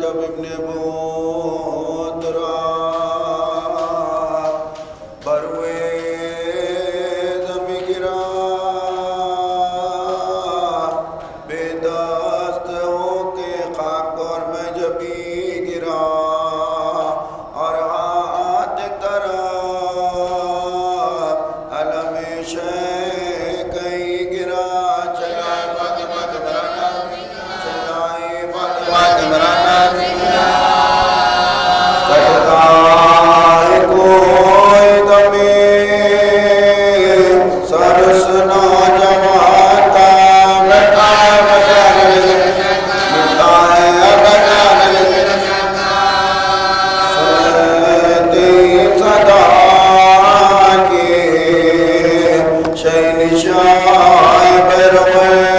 جب ابن بودرا بروے زمیں گرا بے دست ہو کے خاک اور میں جبھی گرا اور ہاتھ کرا علم شے کہیں گرا چلائے کٹتا ہے کوئی دمی سرسنا جوان کا مٹا ہے سنتی صدا کی شہن شاہ بروے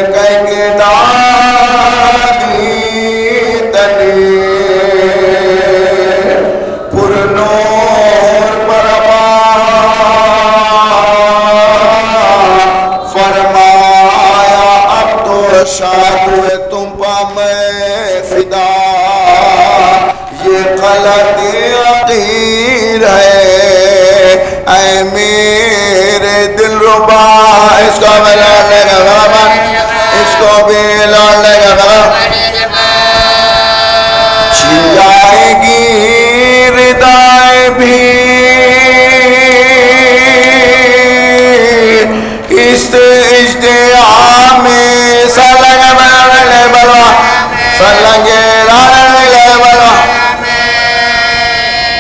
کہیں گے دادی تنی غلط عقید ہے اے میرے دل ربا. اس کو بھی لوٹ لے گا بابا, اس کو بھی لوٹ لے گا بابا. چھن جائے گی ردائے بھی اس اشتہا میں سلنگے لے بلوا, سلنگے لے بلوا.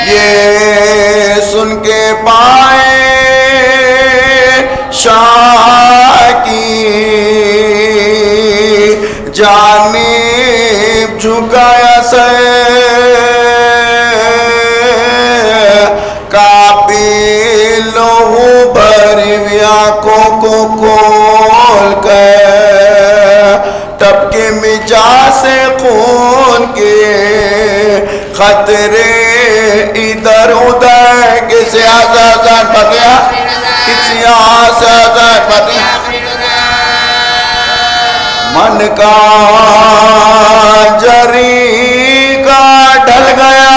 یہ سن کے پائے شاہ کی جانب جھکایا سے کافی لہو بھری ہوئی آنکھوں کو کھول کر ٹپکے مجا سے خون کے خطرے ادھر ادھر. کسی آزاد پتیا, کسی آزاد پتیا. من کا جری کا ڈھل گیا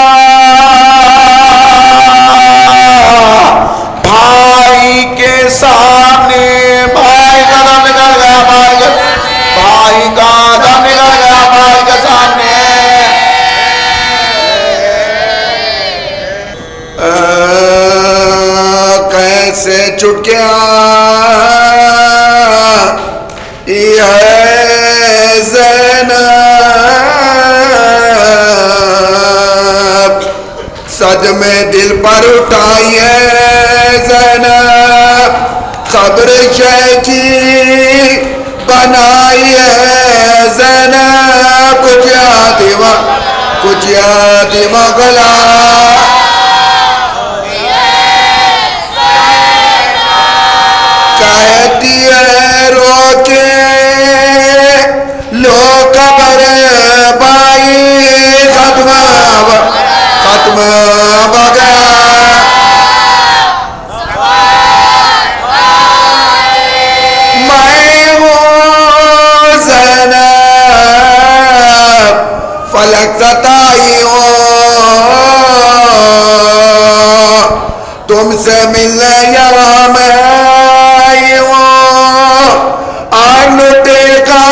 بھائی کے سامنے. بھائی کا دم نکل گیا, بھائی کا دم نکل گیا بھائی کے سامنے. کیسے چٹکیاں یہ زینب صدمے دل پر اٹھائی ہے زینب, خبر شیخی بنائی ہے زینب. کچھ یادی مغلا کہتی ہے رو کے لو قبر بائی ختم بگیا. میں ہوں زینب فلک ستائی ہوں, تم سے ملنے یہاں میں آئی ہوں. آنٹے کا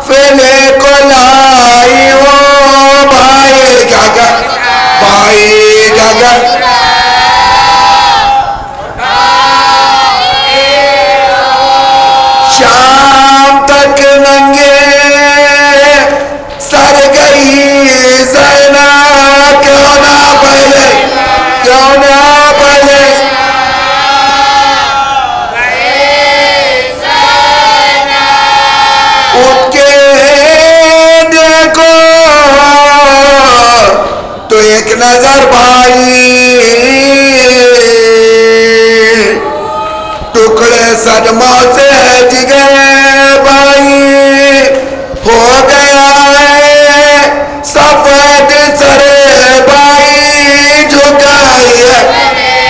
فلے کو لائی ہوں. بھائی گگر, بھائی گگر. شام تک ننگے سر گئی زینب, کیوں نہ پہلے, کیوں نہ پہلے. اٹھ کے دیکھو تو ایک نظر بھائی, ٹکڑے صدموں سے جگہ بھائی ہو گیا ہے سفید سر بھائی.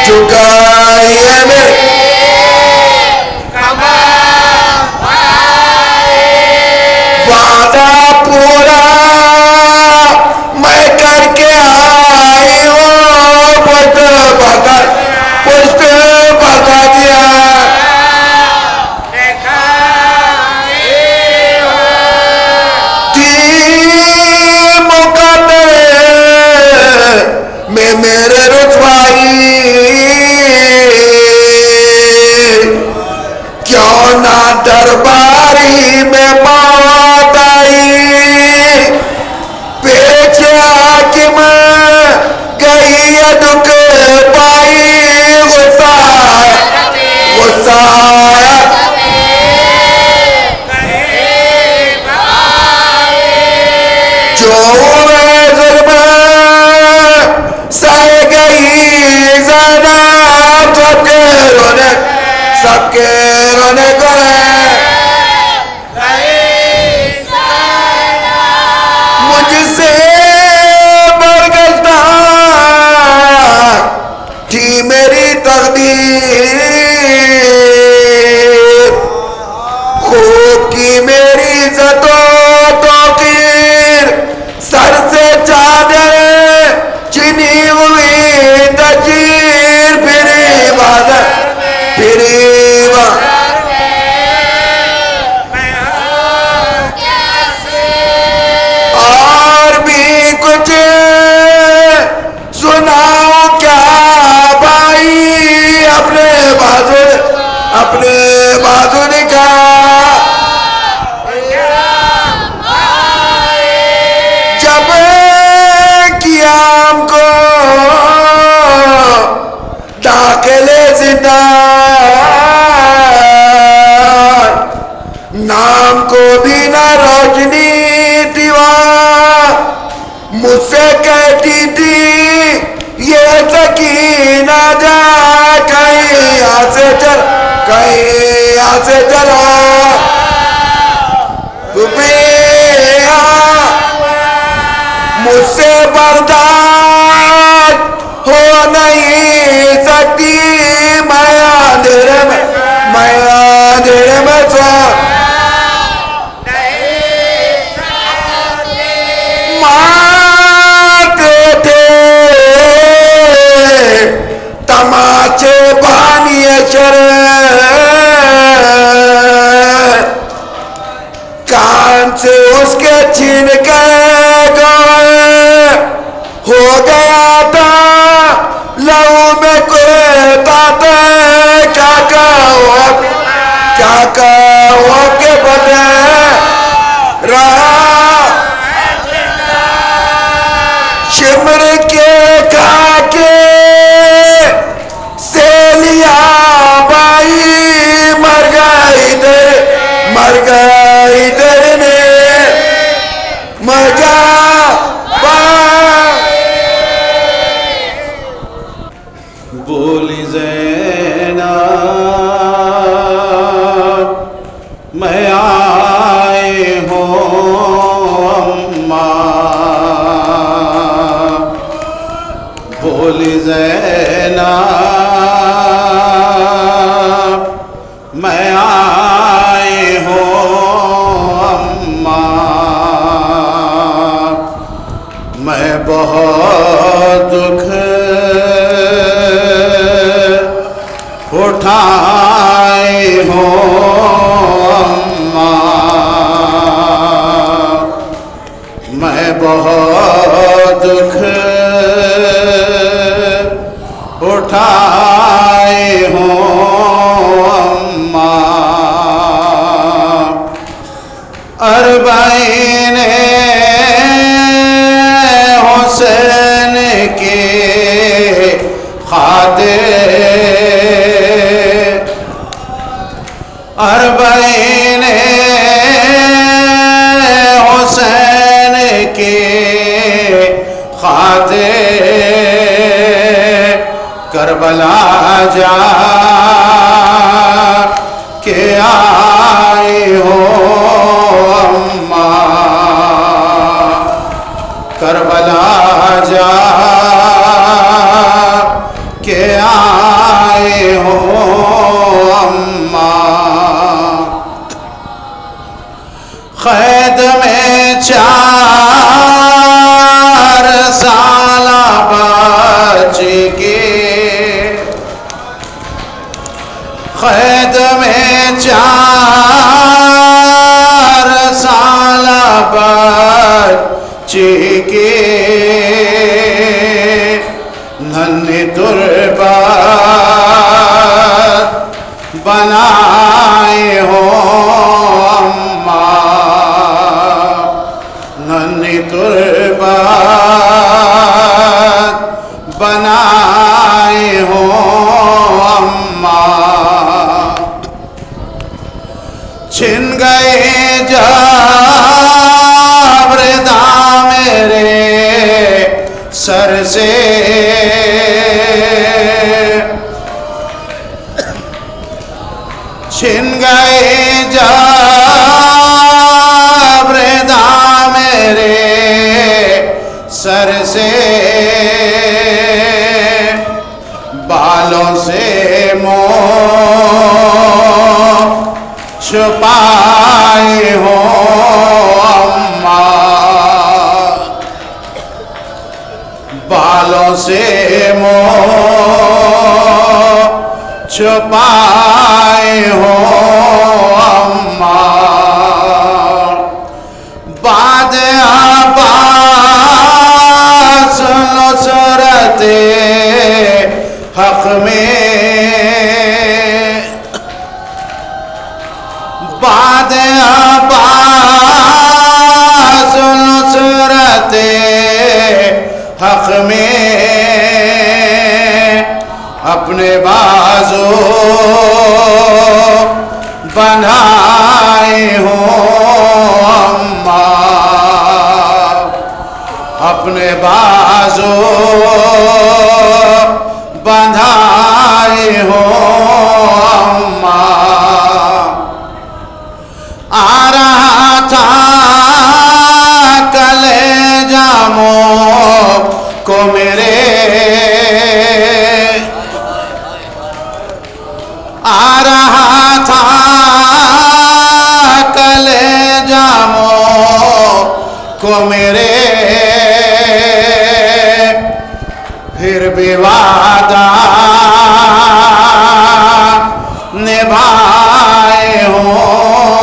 جھکائی ہے میرے وعدہ پورا میں کر کے آئی ہوں. پشت بتا دیا. میں میرے رسوائی کیوں نہ درباری میں موت آئی. پیچ حاکم گئی دکھ پائی. غصہ جو ظلم سہ گئی زینب. سب کے رونے کرے مجھ سے برگشتہ سے کہتی تھی یہ سکینہ جا کہیں یہاں سے چلا تو مجھ سے برداشت ہو نہیں سکتی میں اندھیرے میں سو مارتے تھے تماچے بانی کان سے اس کے چھین گئے ہو گیا تھا لہو میں کوئتا تھا کیا ہو کے بدے رہا شمر کے کھاکے سیلیا بائی مر گئی درنے مر جا بولی زینب میں آئی ہوں اماں بولی زینب میں آئی ہوں اماں میں بہت دکھ اٹھائی ہوں اماں میں بہت دکھ اٹھائی ہوں اماں اربعین حسین کی خاطر اربعین حسین کی خاطر کربلا جا کے آئی ہوں اماں کربلا جا کے آئی ہوں اماں قید میں 4 سالہ بچی کی قید میں 4 سالہ بچی کی ننھی تربت بنائے ہوں اماں ننھی تربت بنائے ہوں اماں چھن گئے جب ردا میرے سر سے چھن گئے جب ردا میرے سر سے بالوں سے منہ چھپائے ہوں اماں بالوں سے منہ چھپائے ہوں اماں بعد عباس نصرت حق میں بعد عباس نصرت حق میں اپنے بازو بنائے ہوں اماں اپنے بازو بندھائے ہو اماں آ رہا تھا کلیجہ مو کو میرے آ رہا تھا کلیجہ مو کو میرے پھر بھی وعدہ نبھائے ہوں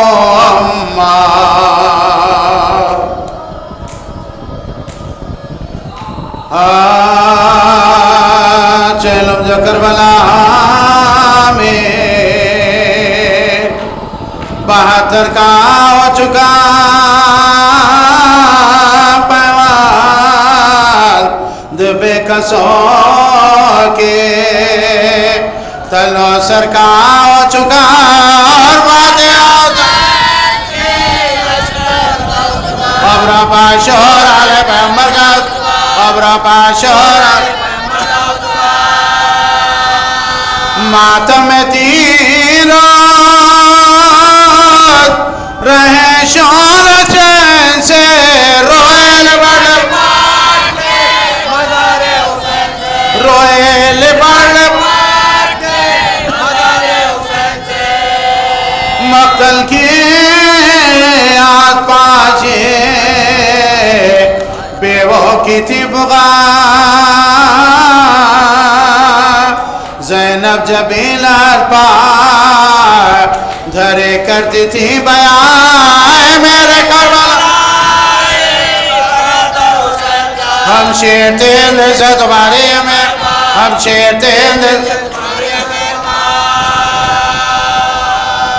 چلو جو کربلا میں 72 کا ہو چکا پیوال دبے کسوں کے تلو سر کا ہو چکا اور باتیں خبروں پا شور آلے پیغمبر کا خبروں پا شور آلے ماتم تیرات رہے شور چین سے روئے لبڑ روئے لبڑ مقتل کی آت پاچے بیوہ کی تھی بغار زینب جبیلات پار دھرے کرتی تھی بیان میرے کربلا ہم شیر تین دل سے تمہاری میں ہم شیر تین دل سے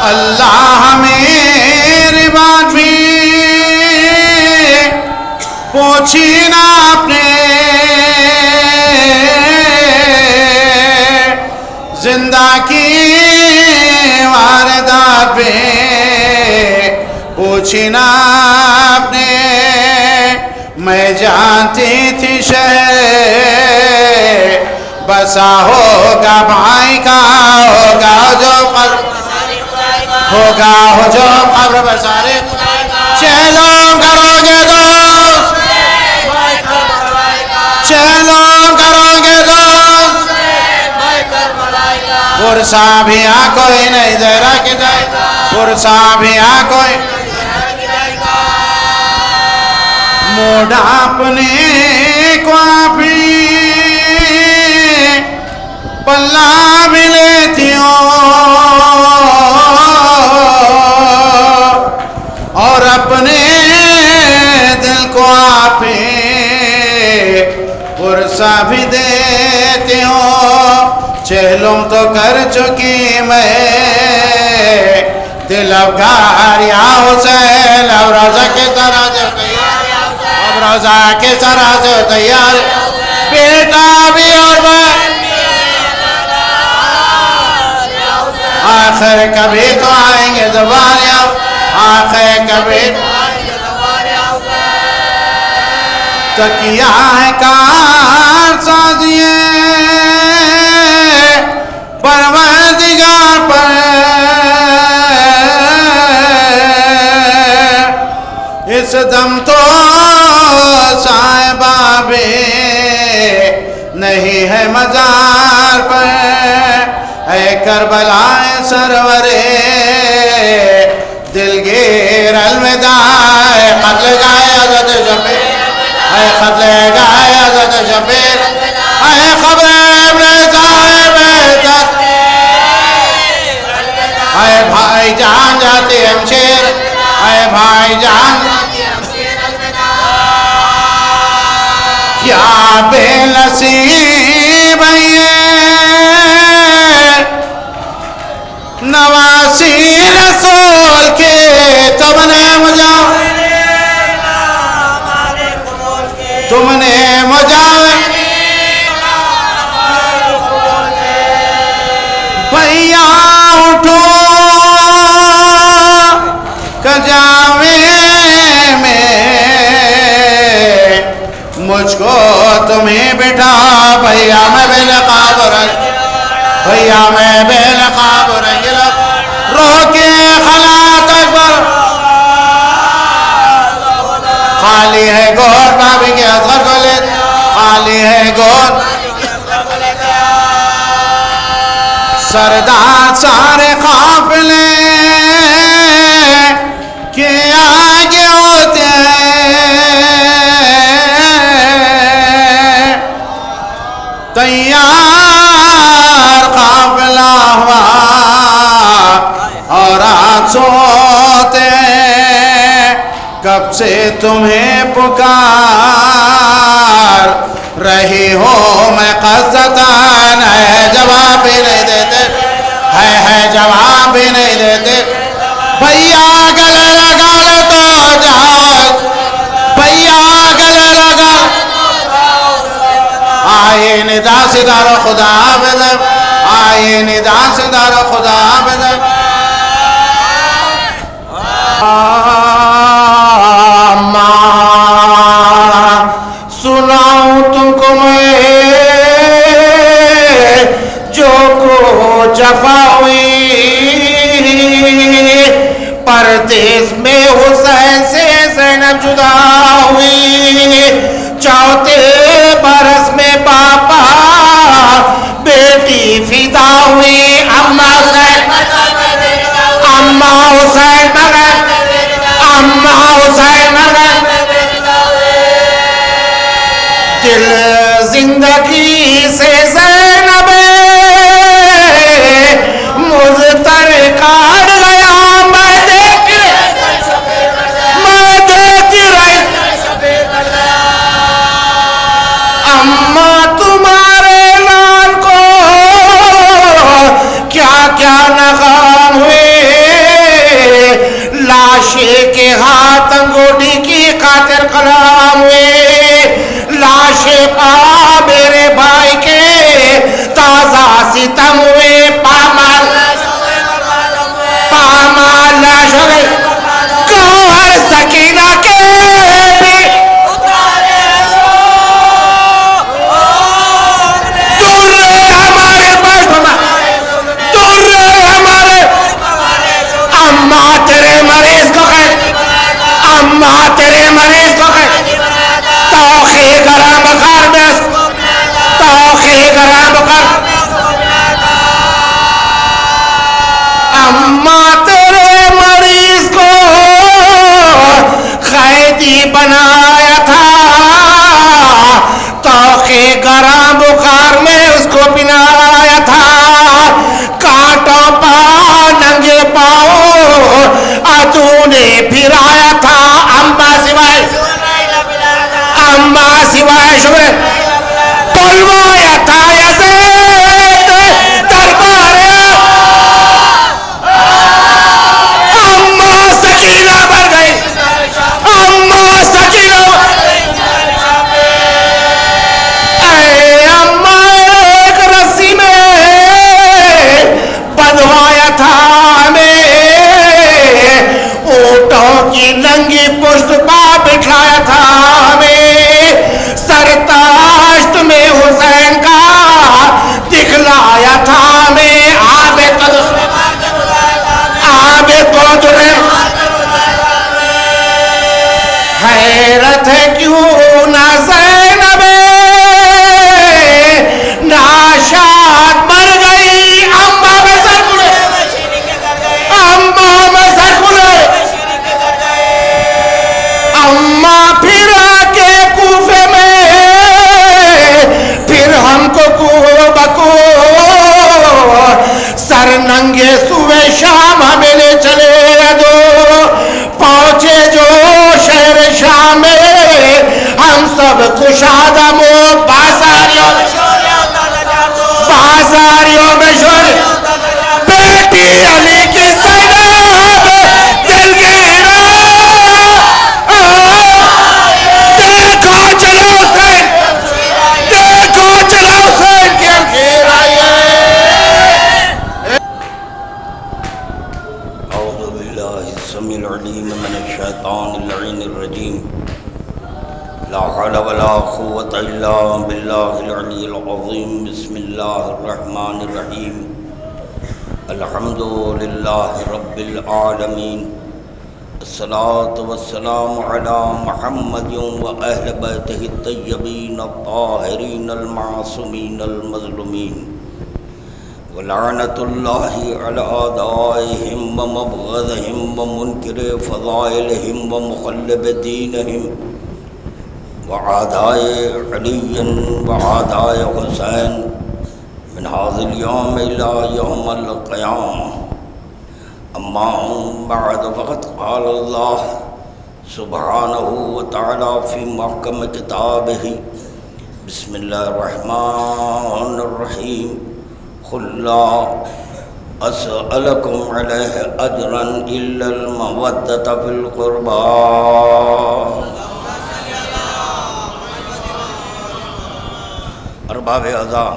اللہ میری بات بھی پوچھی نا اپنے زندہ کی واردات پہ پوچھی نا اپنے میں جانتی تھی شہر بسا ہوگا بھائی کا ہوگا جو قبر ہوگا ہو جو قبر بسارے چلو کرو گے دوست چلو کرو گے دوست پرسا بھی کوئی نہیں ذرا کی جائے پرسا بھی کوئی موڑا اپنے کو بھی پلہ بھی لیتی ہوں اور اپنے دل کو آپ پرسا بھی دیتی ہوں چہلم تو کر چکی میں دل افغار یا حسین اب روزہ کے طرح جو تیار اب روزہ کے طرح جو تیار بیٹا بھی اور بھائی آخر کبھی تو آئیں گے دوبارہ آخر کبھی تکیہ ہے کار سازیے پروردگار پر اس دم تو صاحبہ بھی نہیں ہے مزار پر اے کربلا سرورے دلگیر الوداع قتل گائے حضرت شبیر اے قتل گائے حضرت شبیر اے خبر ابن صاحب عزت اے بھائی جان جاتے ہمشیر اے بھائی جان کیا بے نصیب ہے نواسی رسول کے تم نے مجھا تم نے مجھا بھیا اٹھو کجاوے میں تمہیں بٹھا بھیا میں بے نقاب بھیا میں بے نقاب رو کے خلات اکبر خالی ہے گور بابی کے اصغر کو لے خالی ہے گور سردار سارے قافلے کے آگے ہوتے تیار قافلہ ہوا اور آج سوتے کب سے تمہیں پکار رہی ہو میں قصدتاً ہے جواب بھی نہیں دیتے ہے جواب بھی نہیں دیتے بھیا گلے لگا لے تو جاؤ بھیا گلے لگا آئے ندا سے دارو خدا بدر آئے ندا سے دارو خدا بدر سناؤں تم کو میں جو کو جفا ہوئی پردیس میں حسین سے زینب جدا ہوئی چوتھے برس میں باپا بیٹی فدا ہوئی اماں حسین مگر اماں حسین مگر دل زندگی سے زینب مزتر کاٹ گیا میں دیکھ رہی اماں تمہارے لال کو کیا کیا نغام ہوئے لاشے کے ہاتھ انگوٹھی کی خاطر کلام ہوئے لاشے پا میرے بھائی کے تازہ ستم ہوئے پامال لاش ہو گئی گوہر سکینہ کے بھی دور رہے ہمارے پاس دور رہے ہمارے اماں تیرے مریض کو خیر اماں تیرے مریض کو خیر توخی گرام بخار بیس توخی گرام بخار اماں تیرے مریض کو قیدی بنایا تھا توخی گرام بخار میں اس کو بنایا تھا کانٹوں پا ننگے پاؤں تو نے پھرایا تھا اماں سوائے شکر بلوایا تھا یزید دربار اماں سکینہ بڑھ گئی اماں سکینہ اے اماں ایک رسی میں بندھوایا تھا ہمیں اونٹوں کی ننگی پشت پا بٹھایا تھا ہمیں سرتاشت میں حسین کا دکھلایا تھا ہمیں آب قدر حیرت ہے کیوں نہ زینب ناشاد مر گئی اماں میں سر کھلے اماں میں سر کھلے اماں پھر آکے کوفے میں پھر ہم کو بکو سر ننگے صبح شام ہمیں لے چلے دو پہنچے جو شہر شام میں ہم سب کشادہ مو بازاریوں میں شور بیٹی علی کی زینب دل گیرا دیکھو چلو حسین کی گیر آئی ہے اعوذ باللہ السمیع العلیم من الشیطان اللعین الرجیم لا حول ولا قوة باللہ العلی العظیم بسم اللہ الرحمن الرحیم الحمد للہ رب العالمین الصلاة والسلام علی محمد و اہل بیتہ الطیبین الطاہرین المعصومین المظلومین ولعنت اللہ علی اعدائہم و مبغضہم و منکر فضائلہم و مخلب دینہم وعادائے علی وعادائے حسین من هذا اليوم الى يوم القیامة اما بعد فقد قال اللہ سبحانہ وتعالی فی محکم کتابہ بسم اللہ الرحمن الرحیم قل لا اسألکم علیہ اجرا الا المودۃ فی القربى ارباب اعضاء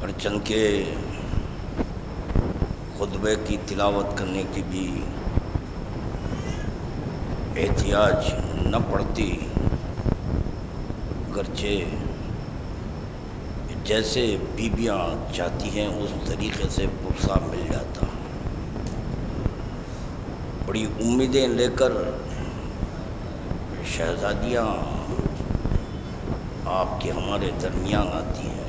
اور چند کے خطبے کی تلاوت کرنے کی بھی احتیاج نہ پڑتی، گرچہ جیسے بیویاں چاہتی ہیں اس طریقے سے پرسہ مل جاتا۔ بڑی امیدیں لے کر شہزادیاں آپ کے ہمارے درمیان آتی ہیں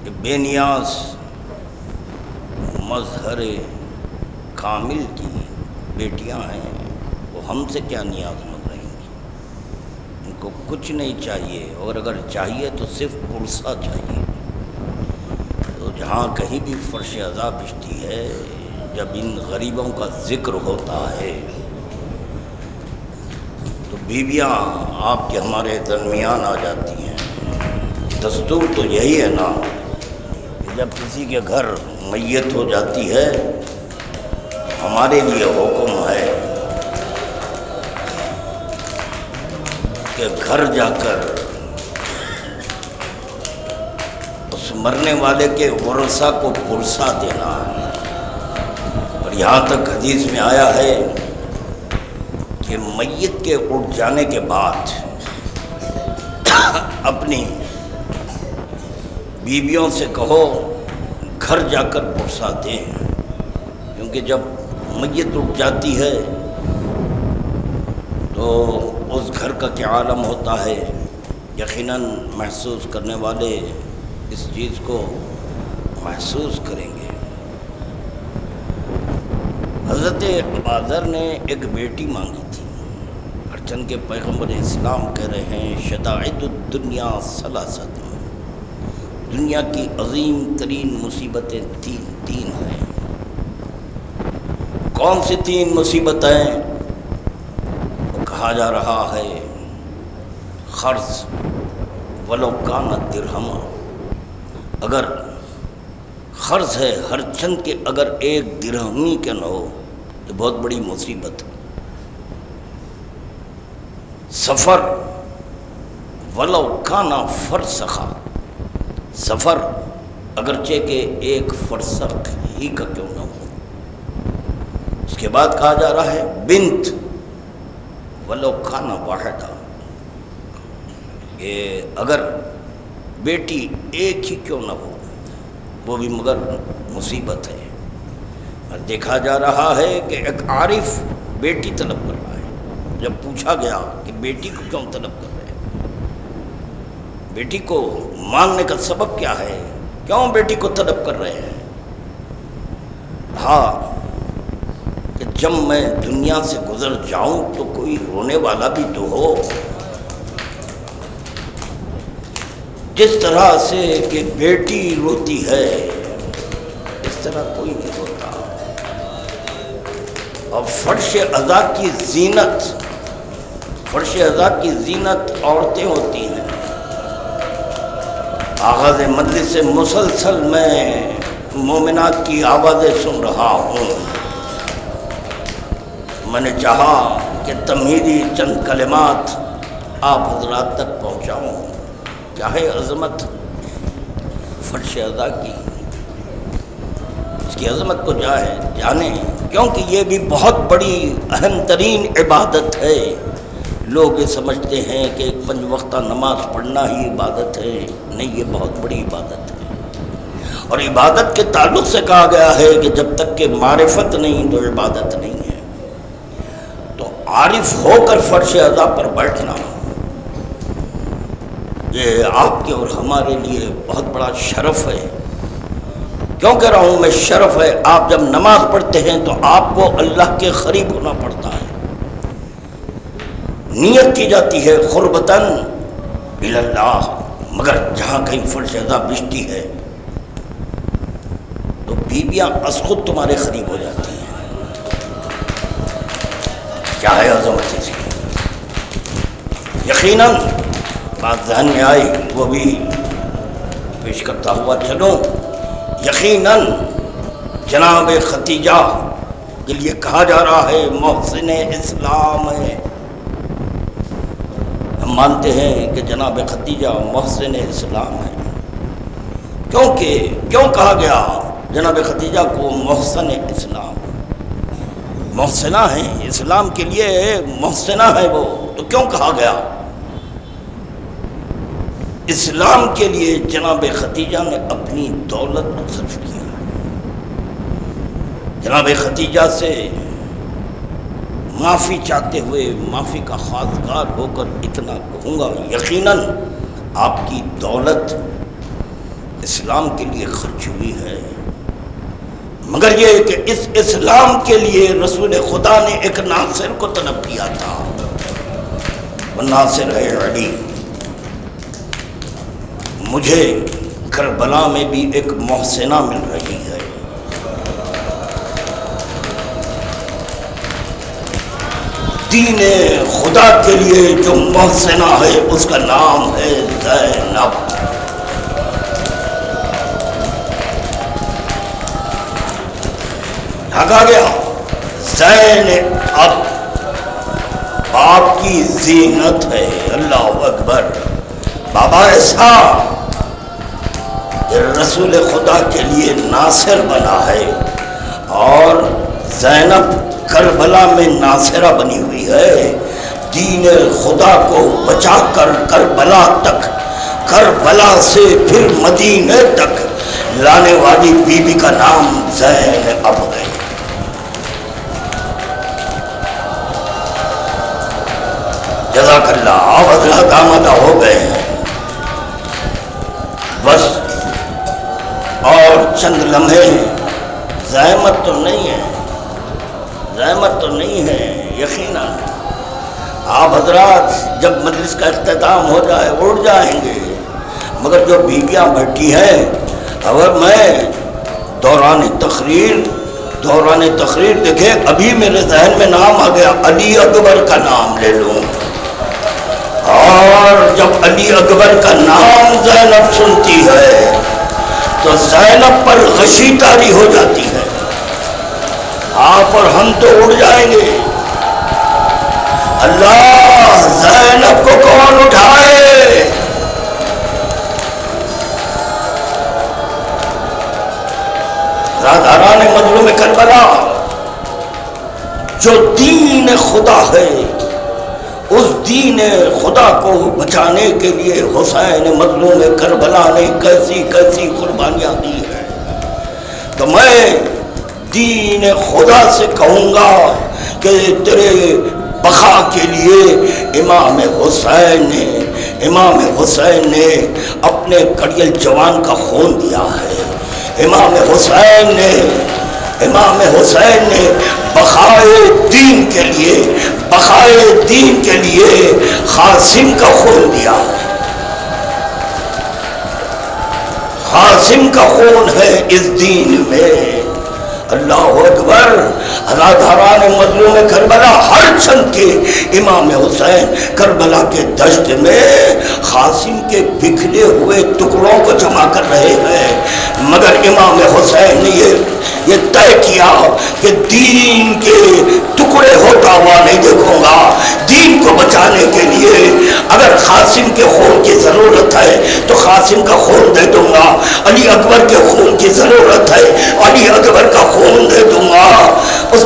کہ بے نیاز مظہر کامل کی بیٹیاں ہیں، وہ ہم سے کیا نیاز مند رہیں گی، ان کو کچھ نہیں چاہیے، اور اگر چاہیے تو صرف پرسہ چاہیے۔ تو جہاں کہیں بھی فرش عزا بچتی ہے، جب ان غریبوں کا ذکر ہوتا ہے تو بیویاں آپ کے ہمارے درمیان آ جاتی ہیں۔ دستور تو یہی ہے نا کہ جب کسی کے گھر میت ہو جاتی ہے، ہمارے لیے حکم ہے کہ گھر جا کر اس مرنے والے کے ورثہ کو پرسہ دینا ہے۔ اور یہاں تک حدیث میں آیا ہے کہ میت کے اٹھ جانے کے بعد اپنی بیویوں سے کہو گھر جا کر پرسہ دیں، کیونکہ جب میت اٹھ جاتی ہے تو اس گھر کا کیا عالم ہوتا ہے، یقیناً محسوس کرنے والے اس چیز کو محسوس کریں گے۔ حضرت آذر نے ایک بیٹی مانگی تھی، ارچن کے پیغمبر اسلام کہہ رہے ہیں شدائد الدنیا ثلاثۃ، دنیا کی عظیم ترین مصیبتیں تین ہیں۔ کون سی تین مصیبتیں؟ وہ کہا جا رہا ہے قرض ولو کان درہم، اگر قرض ہے ہر چند کے اگر ایک درہمی کے نہ ہو تو بہت بڑی مصیبت۔ سفر ولو کان فرسخا، سفر اگرچہ کہ ایک فرسخ ہی کا کیوں نہ ہو۔ اس کے بعد کہا جا رہا ہے بنت ولو کان واحدہ، کہ اگر بیٹی ایک ہی کیوں نہ ہو وہ بھی مگر مصیبت ہے۔ اور دیکھا جا رہا ہے کہ ایک عارف بیٹی طلب کر رہا ہے۔ جب پوچھا گیا کہ بیٹی کو کیوں طلب کر رہے ہیں، بیٹی کو مانگنے کا سبب کیا ہے، کیوں بیٹی کو طلب کر رہے ہیں؟ ہاں کہ جب میں دنیا سے گزر جاؤں تو کوئی رونے والا بھی تو ہو، جس طرح سے کہ بیٹی روتی ہے اس طرح کوئی نہیں روتا۔ اور فرش عزا کی زینت، فرش عزا کی زینت عورتیں ہوتی ہیں۔ آغاز مجلس سے مسلسل میں مومنات کی آوازیں سن رہا ہوں، میں نے چاہا کہ تمہیدی چند کلمات آپ حضرات تک پہنچاؤں۔ کیا ہے عظمت فرش عزا کی، اس کی عظمت کو جانیں۔ کیونکہ یہ بھی بہت بڑی اہم ترین عبادت ہے۔ لوگ یہ سمجھتے ہیں کہ ایک 5 وقتہ نماز پڑھنا ہی عبادت ہے، نہیں، یہ بہت بڑی عبادت ہے۔ اور عبادت کے تعلق سے کہا گیا ہے کہ جب تک کہ معرفت نہیں تو عبادت نہیں ہے۔ تو عارف ہو کر فرش اعضاء پر بیٹھنا یہ آپ کے اور ہمارے لیے بہت بڑا شرف ہے۔ کیوں کہہ رہا ہوں میں شرف ہے؟ آپ جب نماز پڑھتے ہیں تو آپ کو اللہ کے قریب ہونا پڑتا ہے، نیت کی جاتی ہے قربتاً الی اللہ، مگر جہاں کہیں فرش اعضاء بچتی ہے تو بیویاں از خود تمہارے قریب ہو جاتی ہیں۔ کیا ہے عظمت اس کی؟ یقیناً بات ذہن میں آئی وہ بھی پیش کرتا ہوا چلو۔ یقیناً جناب ختیجہ کے لیے کہا جا رہا ہے محسن اسلام ہے۔ ہم مانتے ہیں کہ جناب ختیجہ محسن اسلام ہے، کیوں کہا گیا جناب ختیجہ کو محسن اسلام؟ محسنہ ہیں، اسلام کے لیے محسنہ ہے وہ، تو کیوں کہا گیا؟ اسلام کے لیے جناب ختیجہ نے اپنی دولت صرف کیا۔ جناب ختیجہ سے معافی چاہتے ہوئے معافی کا خواستگار ہو کر اتنا کہوں گا، یقیناً آپ کی دولت اسلام کے لیے خرچ ہوئی ہے، مگر یہ کہ اس اسلام کے لیے رسول خدا نے ایک ناصر کو طلب کیا تھا، وہ ناصر ہے علی۔ مجھے کربلا میں بھی ایک محسنہ مل رہی ہے۔ دین خدا کے لیے جو محسنہ ہے اس کا نام ہے زینب۔ کہا گیا زینب آپ کی زینت ہے۔ اللہ اکبر۔ بابا ایسا رسول خدا کے لیے ناصر بنا ہے، اور زینب کربلا میں ناصرہ بنی ہوئی ہے۔ دین خدا کو بچا کر کربلا تک، کربلا سے پھر مدینے تک لانے والی بی بی کا نام زینب ہے۔ جزاک اللہ۔ آپ حضرات آمدہ ہو گئے ہیں، بس اور چند لمحے۔ زحمت تو نہیں ہے، زحمت تو نہیں ہے، یقیناً آپ حضرات جب مجلس کا اختتام ہو جائے اڑ جائیں گے، مگر جو بیویاں بیٹھی ہیں، اگر میں دوران تقریر دیکھیں ابھی میرے ذہن میں نام آ گیا، علی اکبر کا نام لے لوں، اور جب علی اکبر کا نام زینب سنتی ہے تو زینب پر غشی طاری ہو جاتی ہے۔ آپ اور ہم تو اڑ جائیں گے۔ اللہ، زینب کو کون اٹھائے؟ رازداران مظلوم کربلا، جو دین خدا ہے، اس دین خدا کو بچانے کے لیے حسین مظلوم کربلا نے کیسی کیسی قربانیاں دی ہیں۔ تو میں دین خدا سے کہوں گا کہ تیرے بقا کے لیے امام حسین نے اپنے کڑیل جوان کا خون دیا ہے۔ امام حسین نے بقائے دین کے لیے قاسم کا خون دیا ہے۔ قاسم کا خون ہے اس دین میں۔ اللہ اکبر۔ رازداران مظلوم کربلا ہر چند کے امام حسین کربلا کے دشت میں قاسم کے بکھرے ہوئے ٹکڑوں کو جمع کر رہے ہیں، مگر امام حسین نے یہ طے کیا کہ دین کے ٹکڑے ہوتا ہوا نہیں دیکھوں گا۔ دین کو بچانے کے لیے اگر قاسم کے خون کی ضرورت ہے تو قاسم کا خون دے دوں گا، علی اکبر کے خون کی ضرورت ہے علی اکبر کا خون دے دوں گا۔ اس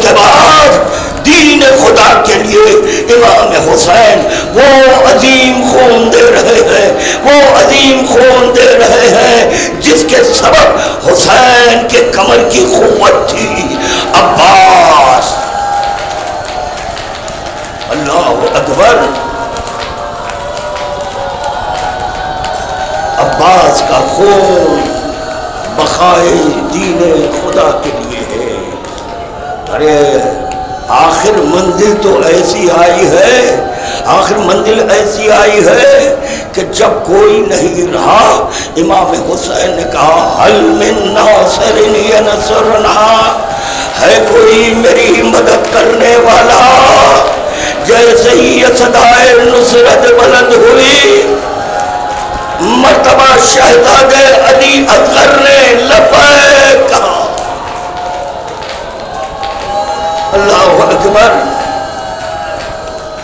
امام حسین وہ عظیم خون دے رہے ہیں، وہ عظیم خون دے رہے ہیں جس کے سبب حسین کے کمر کی قوت تھی۔ عباس، اللہ اکبر، عباس کا خون بقائے دین خدا کے لیے ہے۔ ارے آخر منزل تو ایسی آئی ہے، آخر منزل ایسی آئی ہے کہ جب کوئی نہیں رہا، امام حسین نے کہا حل من ناصر ینصرنا، ہے کوئی میری مدد کرنے والا؟ جیسے ہی یہ صدائے نصرت بلند ہوئی، مرتبہ شہزادے علی اصغر نے لبیک کہا۔ اللہ اکبر۔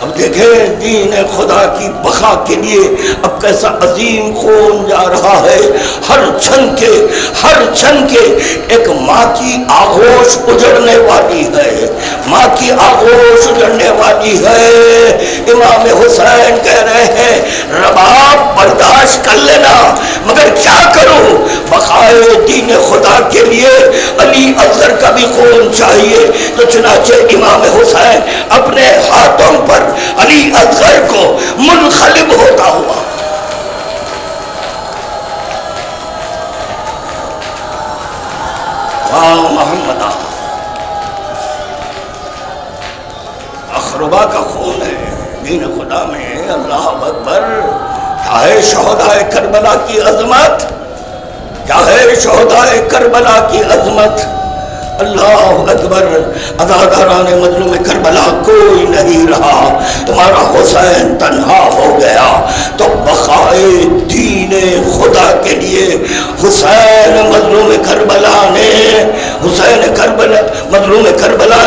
اب دیکھیں دین خدا کی بقا کے لیے اب کیسا عظیم خون جا رہا ہے۔ ہر چھن کے ایک ماں کی آغوش اجڑنے والی ہے، ماں کی آغوش اجڑنے والی ہے۔ امام حسین کہہ رہے ہیں رباب برداشت کر لینا، مگر کیا کروں، بقائے دین خدا کے لیے علی اصغر کا بھی خون چاہیے۔ تو چنانچہ امام حسین اپنے ہاتھوں پر علی اصغر کو منقلب ہوتا ہوا محمد اخربا کا خون ہے دین خدا میں۔ اللہ اکبر۔ کیا ہے شہدائے کربلا کی عظمت، کیا ہے شہدائے کربلا کی عظمت۔ اللہ اکبر۔ عزاداران مظلوم کربلا کوئی نہیں رہا، تمہارا حسین تنہا ہو گیا، تو بقائے دین خدا کے لیے حسین مظلوم کربلا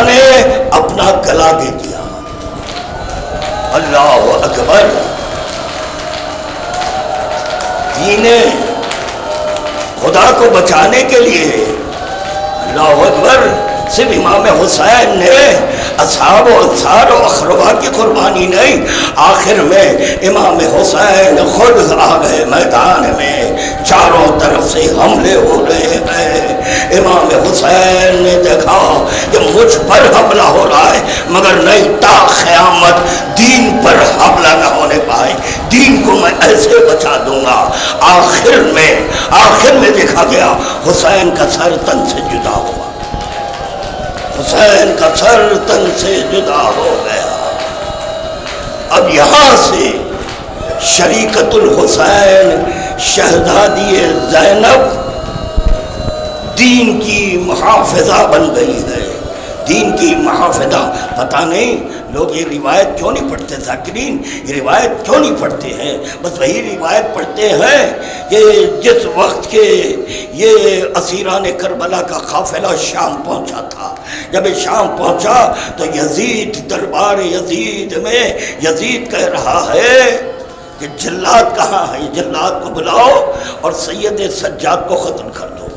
نے اپنا گلا دے دیا۔ اللہ اکبر۔ دین خدا کو بچانے کے لیے اللہ اکبر صرف امام حسین نے اصحاب و انصار و اخربا کی قربانی نہیں، آخر میں امام حسین خود آ گئے میدان میں، چاروں طرف سے حملے ہو رہے ہیں۔ امام حسین نے دیکھا کہ مجھ پر حملہ ہو رہا ہے، مگر نہیں، تا قیامت دین پر حملہ نہ ہونے پائے، دین کو میں ایسے بچا دوں گا۔ آخر میں دیکھا گیا حسین کا سر تن سے جدا ہوا، حسین کا سر تن سے جدا ہو گیا۔ اب یہاں سے شریکت الحسین شہزادی زینب دین کی محافظہ بن گئی ہے، دین کی محافظہ۔ پتہ نہیں لوگ یہ روایت کیوں نہیں پڑھتے، ذاکرین یہ روایت کیوں نہیں پڑھتے ہیں؟ بس وہی روایت پڑھتے ہیں کہ جس وقت کے یہ اسیران کربلا کا قافلہ شام پہنچا تھا، جب شام پہنچا تو یزید، دربار یزید میں یزید کہہ رہا ہے کہ جلاد کہاں ہے، جلاد کو بلاؤ اور سید سجاد کو قتل کر دو،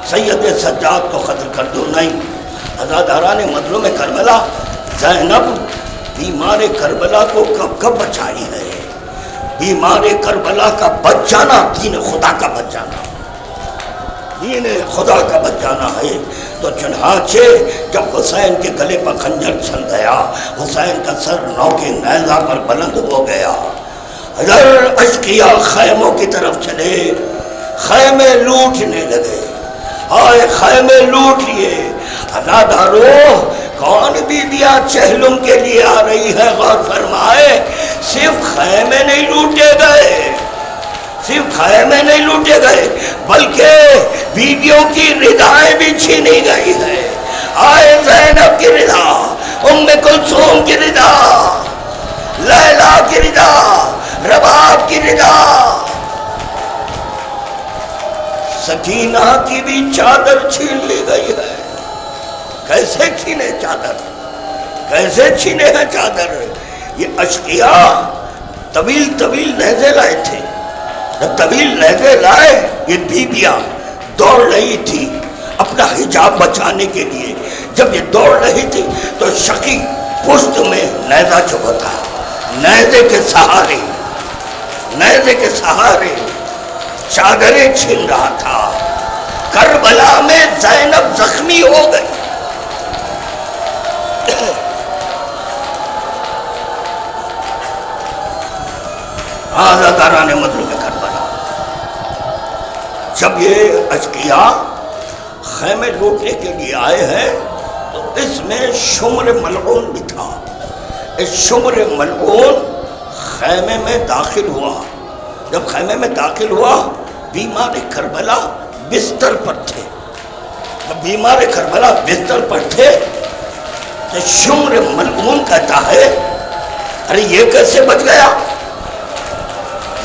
سید سجاد کو قتل کر دو۔ نہیں، عزاداران مظلوم کربلا زینب بیمار کربلا کو کب بچائی ہے؟ بیمار کربلا کا بچ جانا دین خدا کا بچ جانا، دین خدا کا بچ جانا ہے۔ تو چنانچہ جب حسین کے گلے پر خنجر چل گیا، حسین کا سر نوک نیزہ پر بلند ہو گیا، ادھر اشقیاء خیموں کی طرف چلے، خیمے لوٹنے لگے، آئے خیمے لوٹ لیے۔ عزادارو کون بیویاں چہلم کے لیے آ رہی ہے، غور فرمائے، صرف خیمے نہیں لوٹے گئے، صرف خیمے نہیں لوٹے گئے، بلکہ بیویوں کی ردائیں بھی چھینی گئی ہے۔ آئے زینب کی ردا، ام کلثوم کی ردا، لیلا کی ردا، رباب کی ردا، سکینہ کی بھی چادر چھین لی گئی ہے۔ کیسے چھینے چادر، کیسے چھینے ہیں چادر؟ یہ اشقیاء طویل نیزے لائے تھے، جب طویل نیزے لائے یہ بیویاں دوڑ رہی تھی اپنا حجاب بچانے کے لیے۔ جب یہ دوڑ رہی تھی تو شقی پشت میں نیزہ چبھتا ہے، نیزے کے سہارے چادریں چھین رہا تھا. کربلا میں زینب زخمی ہو گئی. آزاداران مظلوم کربلا. جب یہ اشقیاء خیمے لوٹنے کے لیے آئے ہیں تو اس میں شمر ملعون بھی تھا. اس شمر ملعون خیمے میں داخل ہوا. جب خیمے میں داخل ہوا بیمار کربلا بستر پر تھے. جب بیمار کربلا بستر پر تھے تو شمر ملعون کہتا ہے ارے یہ کیسے بچ گیا,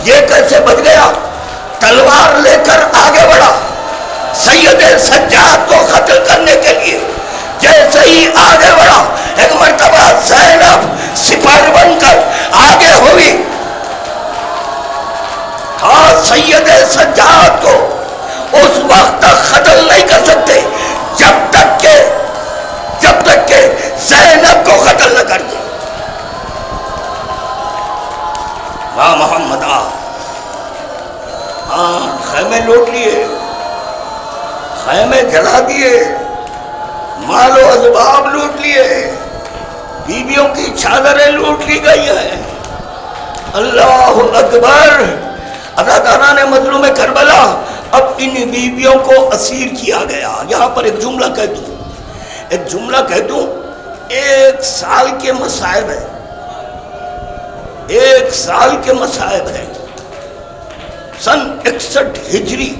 یہ کیسے بچ گیا. تلوار لے کر آگے بڑھا سید سجاد کو قتل کرنے کے لیے. جیسے ہی آگے بڑھا ایک مرتبہ زینب سپاہی بن کر آگے ہوئی. سید سجاد کو اس وقت تک قتل نہیں کر سکتے جب تک کہ زینب کو قتل نہ کر دے. ہاں محمد خیمے لوٹ لیے, خیمے جلا دیے, مال و اسباب لوٹ لیے, بیویوں کی چادریں لوٹ لی گئی ہیں. اللہ اکبر. اداکاران مظلوم کربلا اب ان بیویوں کو اسیر کیا گیا. یہاں پر ایک جملہ کہہ دوں, 1 سال کے مصائب ہیں, 1 سال کے مصائب ہیں. سن 61 ہجری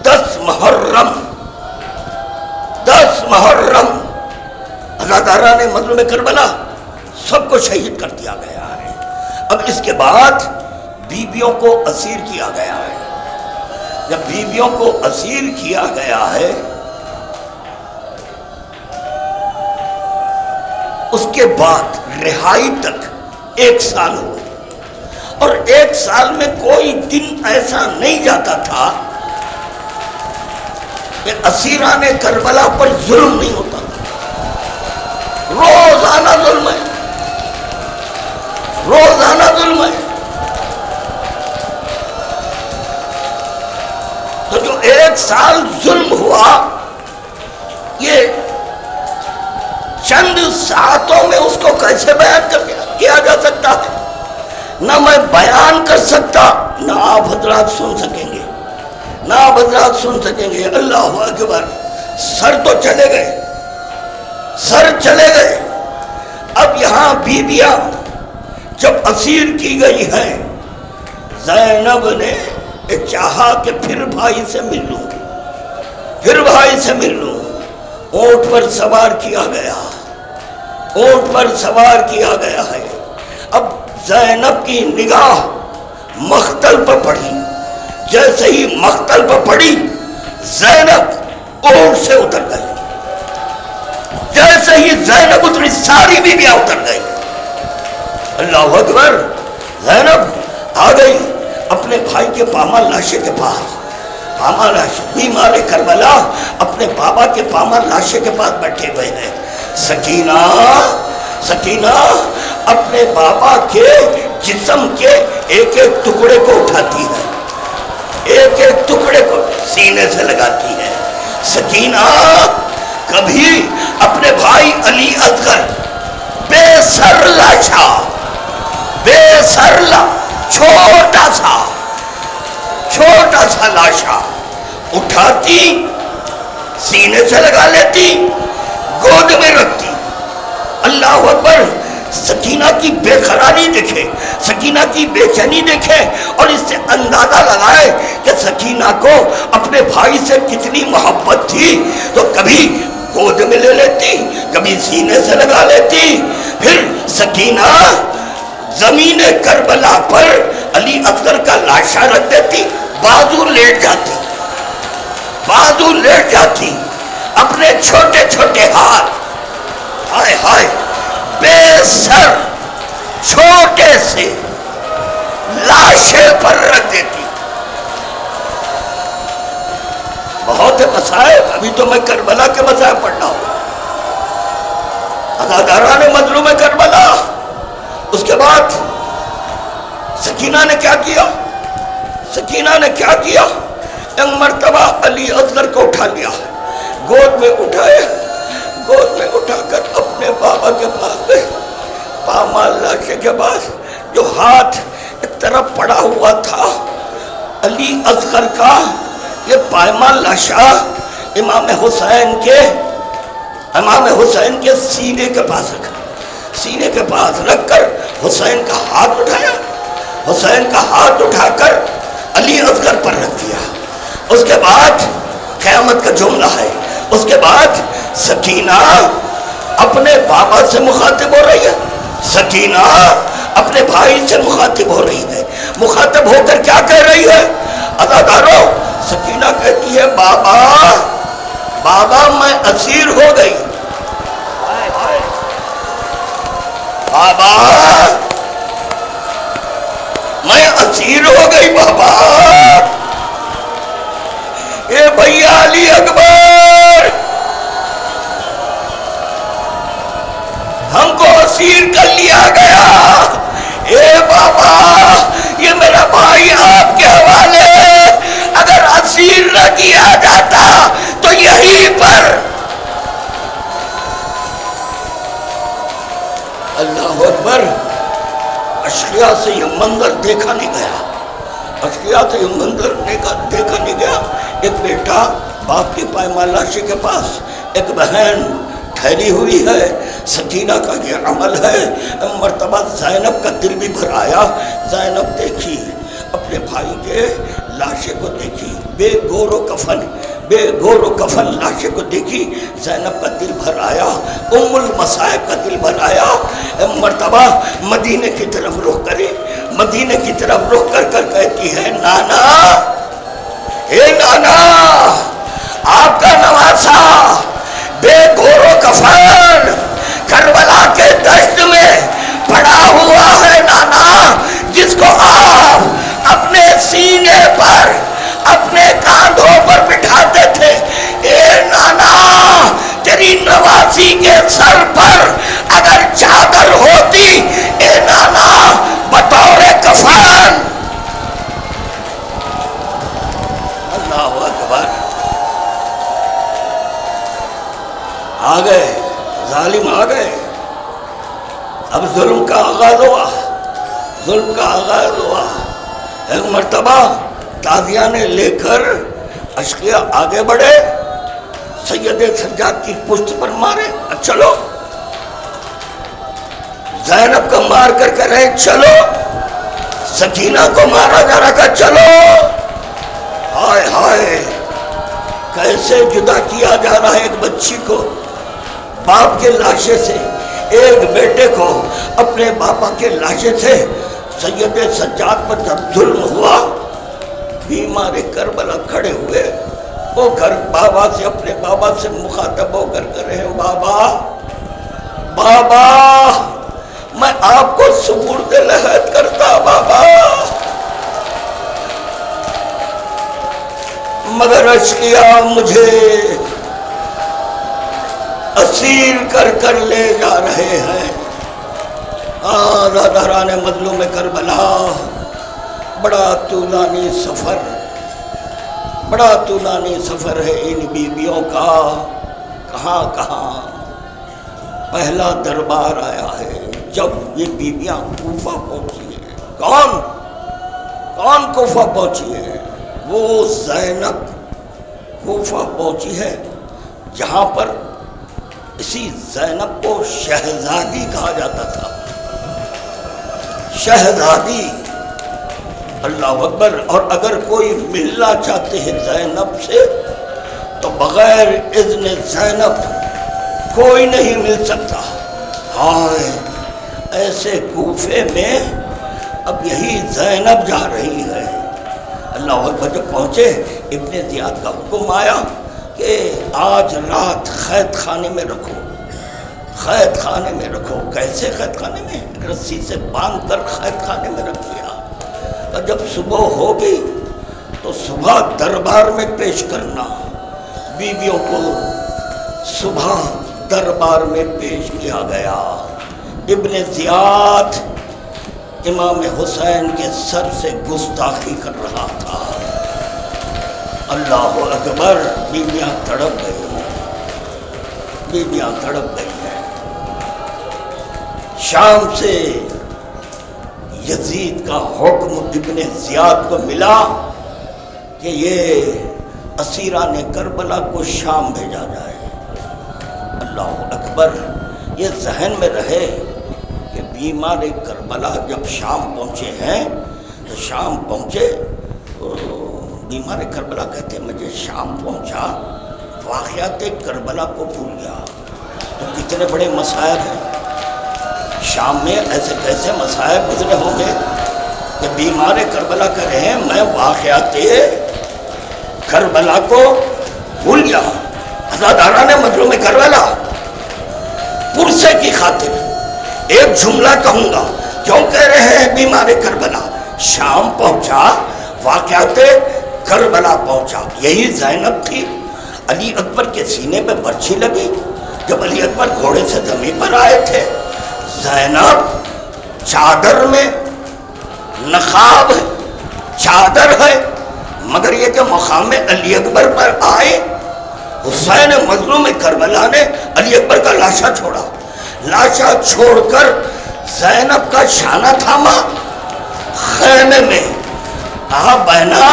10 محرم ازاداران مظلوم کربلا سب کو شہید کر دیا گیا ہے. اب اس کے بعد بیویوں کو اسیر کیا گیا ہے. جب بیویوں کو اسیر کیا گیا ہے اس کے بعد رہائی تک 1 سال ہوا. اور 1 سال میں کوئی دن ایسا نہیں جاتا تھا کہ اسیران کربلا پر ظلم نہیں ہوتا تھا. روزانہ ظلم ہے, روزانہ ظلم ہے. تو جو 1 سال ظلم ہوا یہ چند ساعتوں میں اس کو کیسے بیان کیا جا سکتا ہے؟ نہ میں بیان کر سکتا, نہ آپ حضرات سن سکیں گے, نہ آپ حضرات سن سکیں گے. اللہ اکبر. سر تو چلے گئے, سر چلے گئے. اب یہاں بیویاں جب اسیر کی گئی ہیں, زینب نے چاہا کہ پھر بھائی سے مل لوں, پھر بھائی سے مل لوں. اونٹ پر سوار کیا گیا, اونٹ پر سوار کیا گیا ہے. اب زینب کی نگاہ مقتل پر پڑی. جیسے ہی مقتل پر پڑی زینب اونٹ سے اتر گئی. جیسے ہی زینب اتری ساری بیویاں اتر گئی. اللہ اکبر. زینب آ گئی اپنے بھائی کے پامال لاشے کے پاس. پامال لاشے, بیمار کربلا اپنے بابا کے پامال لاشے کے پاس بیٹھے ہوئے ہیں. سکینہ اپنے بابا کے جسم کے ایک ٹکڑے کو اٹھاتی ہے, ایک ٹکڑے کو سینے سے لگاتی ہے. سکینہ کبھی اپنے بھائی علی اصغر بے سر لاشا, چھوٹا سا لاشا اٹھاتی, سینے سے لگا لیتی, گود میں رکھتی. اللہ اکبر. سکینہ کی بے قراری دیکھے, سکینہ کی بے چینی دیکھے اور اس سے اندازہ لگائے کہ سکینہ کو اپنے بھائی سے کتنی محبت تھی. تو کبھی گود میں لے لیتی, کبھی سینے سے لگا لیتی. پھر سکینہ زمین کربلا پر علی اصغر کا لاشا رکھ دیتی, بازو لیٹ جاتی, اپنے چھوٹے چھوٹے ہاتھ ہائے ہائے بے سر چھوٹے سے لاشے پر رکھ دیتی. بہت مصائب. ابھی تو میں کربلا کے مصائب پڑھ رہا ہوں. اداکاران مظلوم کربلا. اس کے بعد سکینہ نے کیا کیا؟ سکینہ نے کیا کیا؟ ایک مرتبہ علی اصغر کو اٹھا لیا، گود میں اٹھائے، گود میں اٹھا کر اپنے بابا کے پاس گئے، پامال لاشے کے پاس، جو ہاتھ ایک طرف پڑا ہوا تھا علی اصغر کا، یہ پائمال لاشا امام حسین کے سینے کے پاس رکھا، سینے کے پاس رکھ کر حسین کا ہاتھ اٹھایا، حسین کا ہاتھ اٹھا کر علی اصغر پر رکھ دیا۔ اس کے بعد قیامت کا جملہ ہے، اس کے بعد سکینہ اپنے بابا سے مخاطب ہو رہی ہے، سکینہ اپنے بھائی سے مخاطب ہو رہی ہے، مخاطب ہو کر کیا کہہ رہی ہے؟ عزادارو، سکینہ کہتی ہے بابا، بابا میں اسیر ہو گئی، بابا میں اسیر ہو گئی، بابا اے بھیا علی اکبر ہم کو اسیر کر لیا گیا، اے بابا یہ میرا بھائی آپ کے حوالے، اگر اسیر نہ کیا جاتا تو یہیں پر۔ اللہ اکبر، اشقیاء سے یہ منظر دیکھا نہیں گیا، اشقیاء سے یہ منظر دیکھا نہیں گیا۔ ایک بیٹا باپ کی پائمال لاشی کے پاس، ایک بہن ٹھہری ہوئی ہے، سکینہ کا یہ عمل ہے۔ مرتبہ زینب کا دل بھی بھر آیا، زینب دیکھی اپنے بھائی کے لاشے کو، دیکھی بے گور و کفن لاشے کو دیکھی، زینب کا دل بھر آیا، ام المصائب کا دل بھر آیا۔ مرتبہ مدینے کی طرف رخ کری، مدینے کی طرف رخ کر کہتی ہے نانا، اے نانا آپ کا نواسا بے گور و کفن کربلا کے دشت میں پڑا ہوا ہے نانا، جس کو آپ اپنے سینے پر اپنے کاندھوں پر بٹھاتے تھے۔ اے نانا تیری نواسی کے سر پر اگر چادر ہوتی، اے نانا بطور کفن۔ اللہ اکبر، آ گئے ظالم، آ گئے، اب ظلم کا آغاز ہوا، ظلم کا آغاز ہوا۔ ایک مرتبہ تازیانے لے کر اشقیاء آگے بڑھے، سید سجاد کی پشت پر مارے، چلو، زینب کا مار کر کہہ رہے چلو، سکینہ کو مارا جا رہا تھا چلو۔ ہائے ہائے، کیسے جدا کیا جا رہا ہے ایک بچی کو باپ کے لاشے سے، ایک بیٹے کو اپنے باپا کے لاشے سے۔ سید سجاد پر جب ظلم ہوا، بیمار کربلا کھڑے ہوئے، وہ گھر بابا سے، اپنے بابا سے مخاطب ہو کر کہہ رہے ہیں بابا، بابا میں آپ کو سپرد لحد کرتا بابا، مگر اشقیاء مجھے اسیر کر کر لے جا رہے ہیں۔ عزاداران مظلوم کربلا، بڑا طولانی سفر، بڑا طولانی سفر ہے ان بیویوں کا، کہاں کہاں پہلا دربار آیا ہے جب یہ بیویاں کوفہ پہنچی ہیں۔ کون کوفہ پہنچی ہے؟ وہ زینب کوفہ پہنچی ہے، جہاں پر اسی زینب کو شہزادی کہا جاتا تھا، شہزادی، اللہ اکبر۔ اور اگر کوئی ملنا چاہتے ہیں زینب سے تو بغیر اذن زینب کوئی نہیں مل سکتا۔ ہائے، ایسے کوفے میں اب یہی زینب جا رہی ہے۔ اللہ اکبر، جب پہنچے ابن زیاد کا حکم آیا کہ آج رات قید خانے میں رکھو، قید خانے میں رکھو۔ کیسے قید خانے میں؟ رسی سے باندھ کر قید خانے میں رکھ دیا۔ اور جب صبح ہو گئی تو صبح دربار میں پیش کرنا، بیویوں کو صبح دربار میں پیش کیا گیا۔ ابن زیاد امام حسین کے سر سے گستاخی کر رہا تھا۔ اللہ اکبر، بیویاں تڑپ گئی، بیویاں تڑپ گئی ہیں۔ شام سے یزید کا حکم ابن زیاد کو ملا کہ یہ اسیران کربلا کو شام بھیجا جائے۔ اللہ اکبر، یہ ذہن میں رہے کہ بیمار کربلا جب شام پہنچے ہیں تو شام پہنچے تو بیمار کربلا کہتے ہیں مجھے شام پہنچا، واقعات کربلا کو بھول گیا۔ تو کتنے بڑے مسائب ہیں، شام میں ایسے کیسے مسائب گزرے ہوں گے کہ بیمار کربلا کہہ رہے ہیں میں واقعات کربلا کو بھول گیا۔ عزادارہ نے مظلوم کربلا پرسے کی خاطر ایک جملہ کہوں گا، کیوں کہہ رہے ہیں بیمار کربلا؟ شام پہنچا، واقعات کربلا پہنچا۔ یہی زینب تھی، علی اکبر کے سینے پہ برچھی لگی جب علی اکبر گھوڑے سے زمین پر آئے تھے۔ زینب چادر میں، نقاب ہے، چادر ہے، مگر یہ کہ مقام علی اکبر پر آئے۔ حسین مظلوم کربلا نے علی اکبر کا لاشا چھوڑا، لاشا چھوڑ کر زینب کا شانہ تھاما، خیمے میں کہا بہنا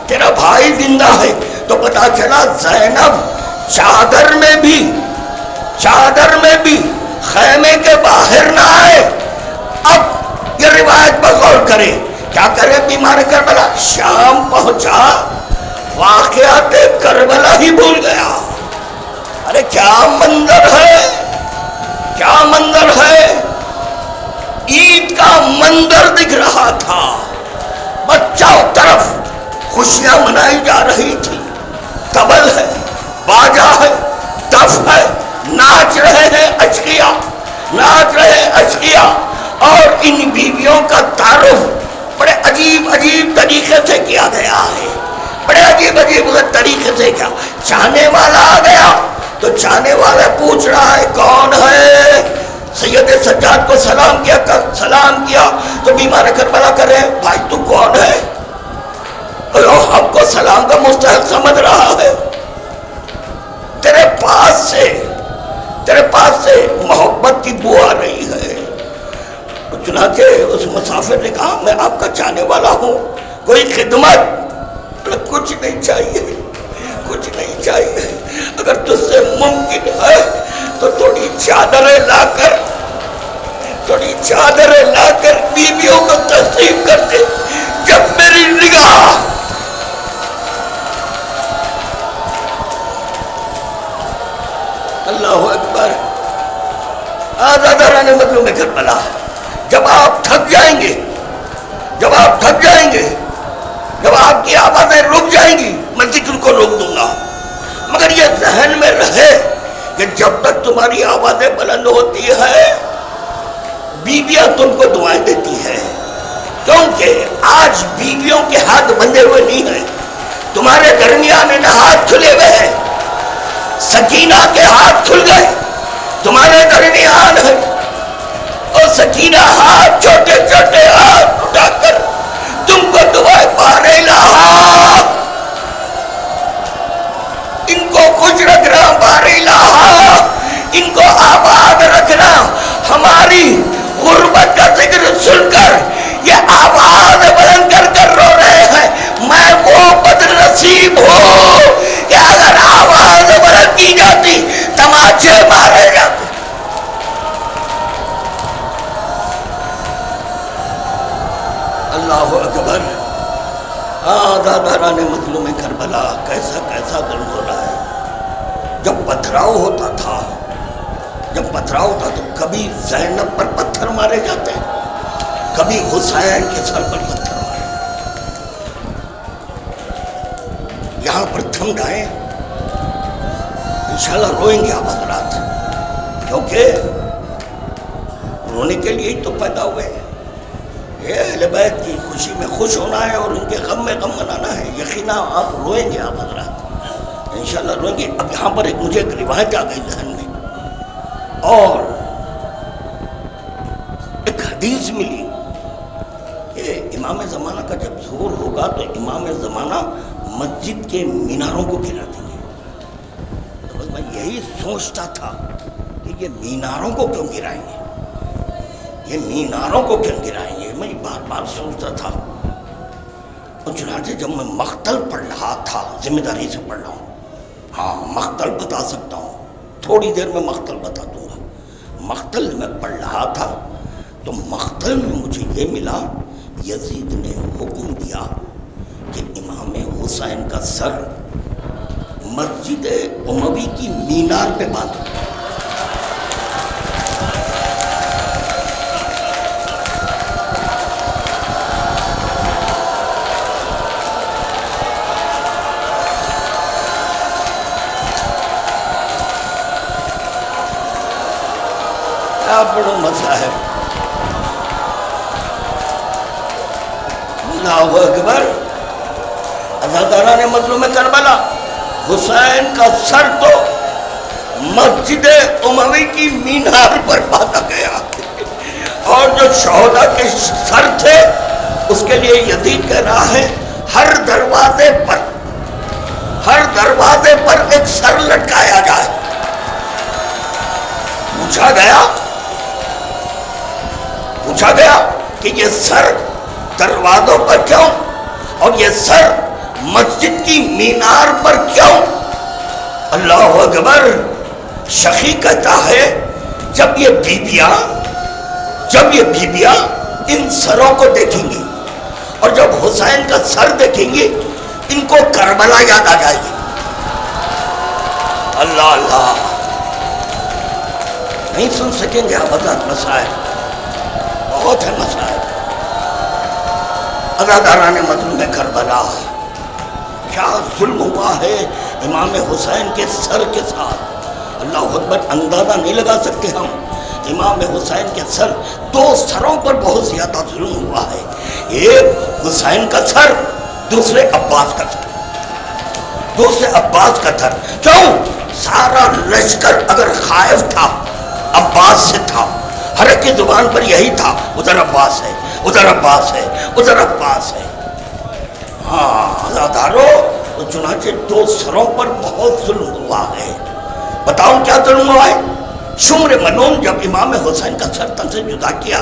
تیرا بھائی زندہ ہے۔ تو پتا چلا زینب چادر میں بھی خیمے کے باہر نہ آئے۔ اب یہ روایت پر غور کریں، کیا کرے بیمار کربلا؟ شام پہنچا، واقعات کربلا ہی بھول گیا۔ ارے کیا منظر ہے، کیا منظر ہے! عید کا منظر دکھ رہا تھا، بچوں طرف خوشیاں منائی جا رہی تھی، طبل ہے، باجا ہے، دف ہے، ناچ رہے ہیں اشقیاء، ناچ رہے ہیں اشقیاء۔ اور ان بیویوں کا تعارف بڑے عجیب عجیب طریقے سے کیا گیا ہے، بڑے عجیب عجیب طریقے سے کیا۔ چاہنے والا آ گیا تو چاہنے والا پوچھ رہا ہے کون ہے؟ سید سجاد کو سلام کیا تو بیمار کربلا کر رہے بھائی تو کون ہے؟ ہم کو سلام کا مستحق سمجھ رہا ہے، تیرے پاس سے محبت کی بو آ رہی ہے۔ چنانچہ اس مسافر نے کہا میں آپ کا چاہنے والا ہوں، کوئی خدمت؟ کچھ نہیں چاہیے، کچھ نہیں چاہیے، اگر تجھ سے ممکن ہے تو تھوڑی چادریں لا کر بیویوں کو تقسیم کر دے۔ جب میری نگاہ اللہ اکبر، آزادارہ نے مظلوم کربلا، جب آپ تھک جائیں گے، جب آپ کی آوازیں رک جائیں گی میں ذکر کو روک دوں گا، مگر یہ ذہن میں رہے کہ جب تک تمہاری آوازیں بلند ہوتی ہے بیویاں تم کو دعائیں دیتی ہیں، کیونکہ آج بیویوں کے ہاتھ بندھے ہوئے نہیں ہیں، تمہارے درمیان ان ہاتھ کھلے ہوئے ہیں، سکینہ کے ہاتھ کھل گئے تمہارے درمیان ہے، اور سکینہ ہاتھ چھوٹے چھوٹے ہاتھ اٹھا کر تم کو دعائیں پارے لہا، ان کو خوش رکھنا، پارے لہا ان کو آباد رکھنا۔ ہماری غربت کا ذکر سن کر یہ آواز بلند کر کر رو رہے ہیں، میں وہ بدنصیب ہوں کہ اگر آواز بلند کی جاتی تماچے مارے جاتے۔ اللہ اکبر، دادارہ نے مظلوم کربلا کیسا ظلم ہو رہا ہے۔ جب پتھراؤ ہوتا تھا تو کبھی زینب پر پتھر مارے جاتے، کبھی حسین کے سر پر پتھر مارے۔ یہاں پر تھم جائیں، انشاءاللہ روئیں گے آپ حضرات، کیونکہ رونے کے لیے ہی تو پیدا ہوئے ہیں۔ یہ اہل بیت کی خوشی میں خوش ہونا ہے اور ان کے غم میں غم منانا ہے، یقیناً آپ روئیں گے آپ حضرات، انشاءاللہ روئیں گے۔ اب یہاں پر مجھے ایک روایت آ گئی ذہن میں، اور ایک حدیث ملی امام زمانہ کا جب ظہور ہوگا تو امام زمانہ مسجد کے میناروں کو گرا دیں گے. تو بس میں یہی سوچتا تھا کہ یہ میناروں کو کیوں گرائیں گے, یہ میناروں کو کیوں گرائیں گے, میں بار بار سوچتا تھا. اور چنانچہ جب میں مقتل پڑھ رہا تھا, ذمہ داری سے پڑھ رہا ہوں, ہاں مقتل بتا سکتا ہوں, تھوڑی دیر میں مقتل بتا دوں گا. مقتل میں پڑھ رہا تھا تو مقتل میں مجھے یہ ملا, یزید نے حکم دیا کہ امام حسین کا سر مسجد اموی کی مینار پہ باندھو. کیا بڑا مسئلہ ہے. اللہ اکبر. عزاداران مظلوم کربلا, حسین کا سر تو مسجد اموی کی مینار پر باندھا گیا, اور جو شہداء کے سر تھے اس کے لیے یزید کہہ رہا ہے ہر دروازے پر ایک سر لٹکایا جائے. پوچھا گیا کہ یہ سر دروازوں پر کیوں اور یہ سر مسجد کی مینار پر کیوں؟ اللہ اکبر. شخی کہتا ہے جب یہ بیبیاں ان سروں کو دیکھیں گی اور جب حسین کا سر دیکھیں گی ان کو کربلا یاد آ جائے گی. اللہ اللہ. نہیں سن سکیں گے آپ حضرات, مسائل بہت ہے مسائل. عزاداران مظلوم کربلا, کیا ظلم ہوا ہے امام حسین کے سر کے ساتھ. اللہ اکبر. اندازہ نہیں لگا سکتے ہم. امام حسین کے سر, دو سروں پر بہت زیادہ ظلم ہوا ہے. ایک حسین کا سر, دوسرے عباس کا سر. کیوں؟ سارا لشکر اگر خائف تھا عباس سے تھا, ہر ایک کی زبان پر یہی تھا, ادھر عباس ہے, ادھر عباس ہے, ادھر عباس ہے. ہاں عزادارو, تو چنانچہ دو سروں پر بہت ظلم ہوا ہے. بتاؤں کیا ظلم ہوا ہے؟ شمر منون جب امام حسین کا سر تن سے جدا کیا,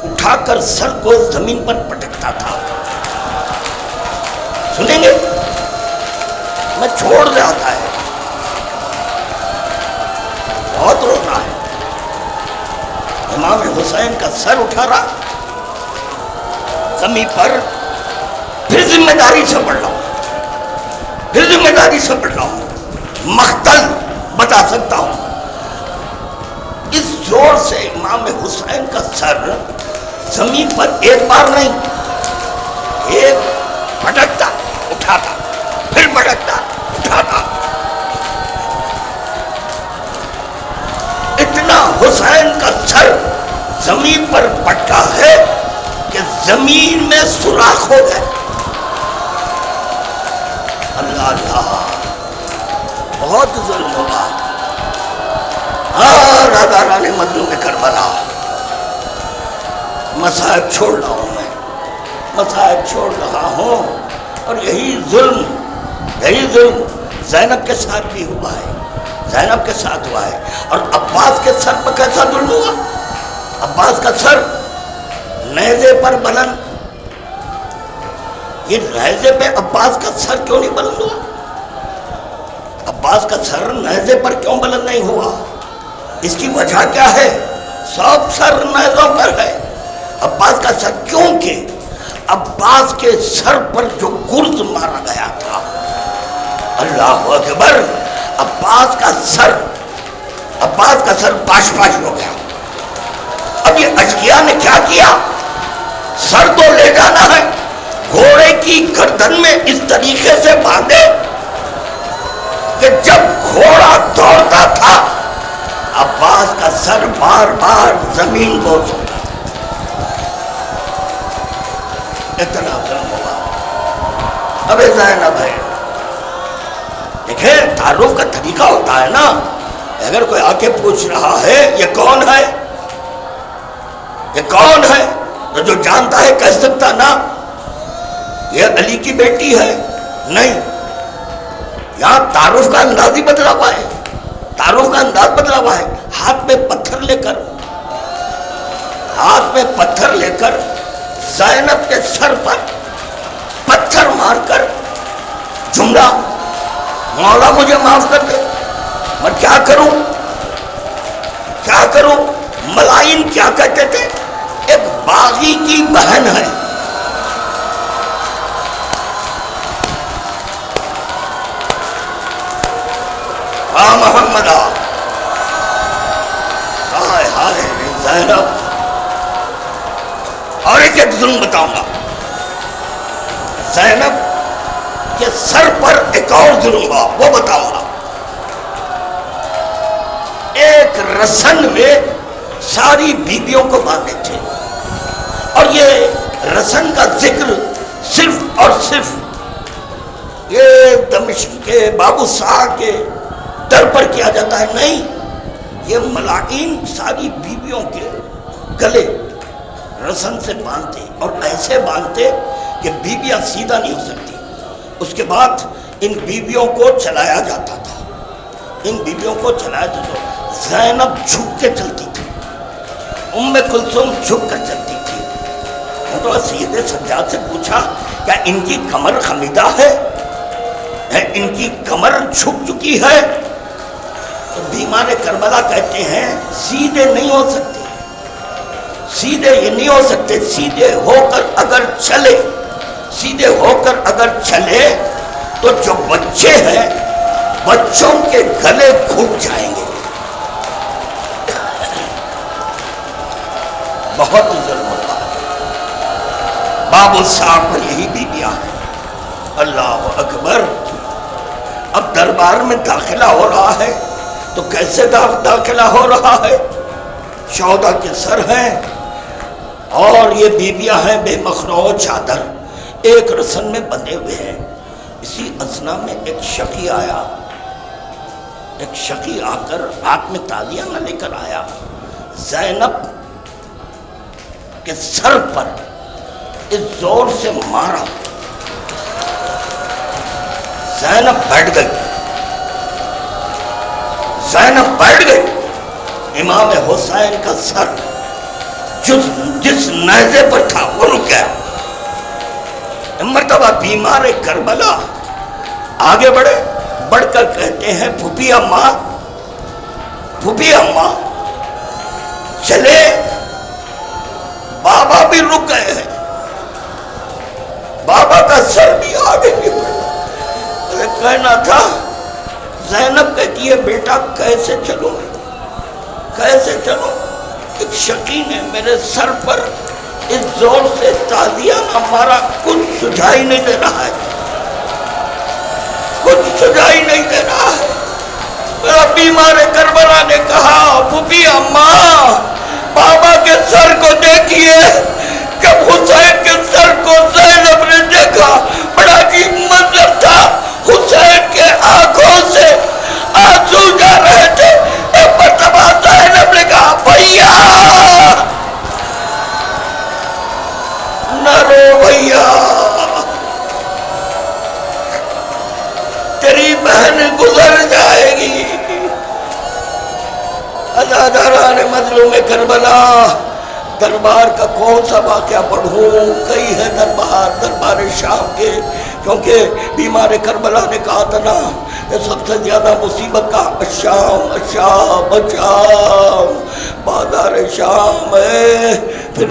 اٹھا کر سر کو زمین پر پٹکتا تھا. سنیں گے؟ میں چھوڑ جاتا ہے, بہت رونا ہے. امام حسین کا سر اٹھا رہا زمین پر. پھر ذمہ داری سے پڑھ رہا ہوں, مقتل بتا سکتا ہوں. اس زور سے امام حسین کا سر زمین پر ایک بار نہیں, ایک بھٹکتا اٹھاتا, پھر بھٹکتا اٹھاتا. اتنا حسین کا سر زمین پر پٹکا ہے کہ زمین میں سوراخ ہو گئے. اللہ اللہ, بہت ظلم ہوگا. عزاداران مظلوم کربلا, مصائب چھوڑ رہا ہوں میں, مصائب چھوڑ رہا ہوں. اور یہی ظلم زینب کے ساتھ بھی ہوا ہے, زینب کے ساتھ ہوا ہے. اور عباس کے سر پر کیسا ظلم ہوا؟ عباس کا سر نیزے پر بلند. یہ نیزے پہ عباس کا سر کیوں نہیں بلند ہوا؟ عباس کا سر نیزے پر کیوں بلند نہیں ہوا؟ اس کی وجہ کیا ہے؟ سب سر نیزوں پر ہے, عباس کا سر. کیونکہ عباس کے سر پر جو گرز مارا گیا تھا, اللہ اکبر, عباس کا سر پاش ہو گیا. اب یہ اشقیاء نے کیا کیا؟ سر تو لے جانا ہے, گھوڑے کی گردن میں اس طریقے سے باندھے کہ جب گھوڑا دوڑتا تھا عباس کا سر بار بار زمین بوس ہوتا. اتنا ظلم ہوا. اب زینب ہے, دیکھیں تعارف کا طریقہ ہوتا ہے نا. اگر کوئی آ کے پوچھ رہا ہے یہ کون ہے, یہ کون ہے, تو جو جانتا ہے کہہ سکتا نا یہ علی کی بیٹی ہے؟ نہیں، یہاں تعارف کا انداز ہی بدلا ہوا ہے، تعارف کا انداز بدلا ہوا ہے۔ ہاتھ میں پتھر لے کر زینب کے سر پر پتھر مار کر جملہ مولا مجھے معاف کر دے، میں کیا کروں؟ ملائن کیا کہتے تھے؟ ایک باغی کی بہن ہے، محمد ہائے زینب۔ اور ایک ظلم بتاؤں گا، زینب کے سر پر ایک اور ظلم ہوا، وہ بتاؤں گا۔ ایک رسن میں ساری بیویوں کو باندھے تھے، اور یہ رسن کا ذکر صرف اور صرف یہ دمشق کے بابو ساہ کے در پر کیا جاتا ہے، نہیں، یہ ملائن ساری بیویوں کے گلے رسن سے باندھتے، اور ایسے باندھتے کہ بیویاں سیدھا نہیں ہو سکتی۔ اس کے بعد ان بیویوں کو چلایا جاتا تھا، زینب جھک کے چلتی تھی، ام کلثوم جھک کر چلتی تھی۔ تو سید سجاد سے پوچھا کیا ان کی کمر خمیدہ ہے، ان کی کمر جھک چکی ہے؟ تو بیمار کربلا کہتے ہیں سیدھے نہیں ہو سکتے، سیدھے ہو کر اگر چلے تو جو بچے ہیں بچوں کے گلے گھٹ جائیں گے۔ بہت ظلم ہوتا ہے، بابو صاحب پر یہی بیویاں ہیں۔ اللہ اکبر۔ اب دربار میں داخلہ ہو رہا ہے تو کیسے داخلہ ہو رہا ہے؟ چودہ کے سر ہیں اور یہ بیویاں ہیں بے مخروع چادر، ایک رسن میں بندھے ہوئے ہیں۔ اسی اثنا میں ایک شقی آ کر ہاتھ میں تالیاں نہ لے کر آیا، زینب کے سر پر اس زور سے مارا، زینب بیٹھ گئی۔ امام حسین کا سر جس نیزے پر تھا وہ رک گیا۔ مرتبہ بیمار کربلا آگے بڑھ کر کہتے ہیں پھوپھی اماں چلے، بابا بھی رک گئے ہیں، بابا کا سر بھی آگے نہیں بڑھا۔ کہنا تھا، زینب کہتی ہے بیٹا کیسے چلوں؟ ایک شقی نے میرے سر پر اس زور سے تازیہ ہمارا کچھ سجائی نہیں دے رہا ہے، میرا بیمار کربلا نے کہا پھوپھی اماں بابا کے سر کو دیکھیے۔ جب حسین کے سر کو زینب نے دیکھا بڑا عجیب منظر تھا، حسین کے آنکھوں سے آنسو جا رہے تھے۔ ایک مرتبہ زینب نے کہا بھیا نہ رو، بھیا تیری بہن گزر جائے گی۔ عزاداران مظلوم کربلا، دربار کا کون سا واقعہ پڑھوں؟ کئی ہے دربار شام کے، کیونکہ بیمار کربلا نے کہا تھا نا یہ سب سے زیادہ مصیبت کا شام بازار شام ہے، پھر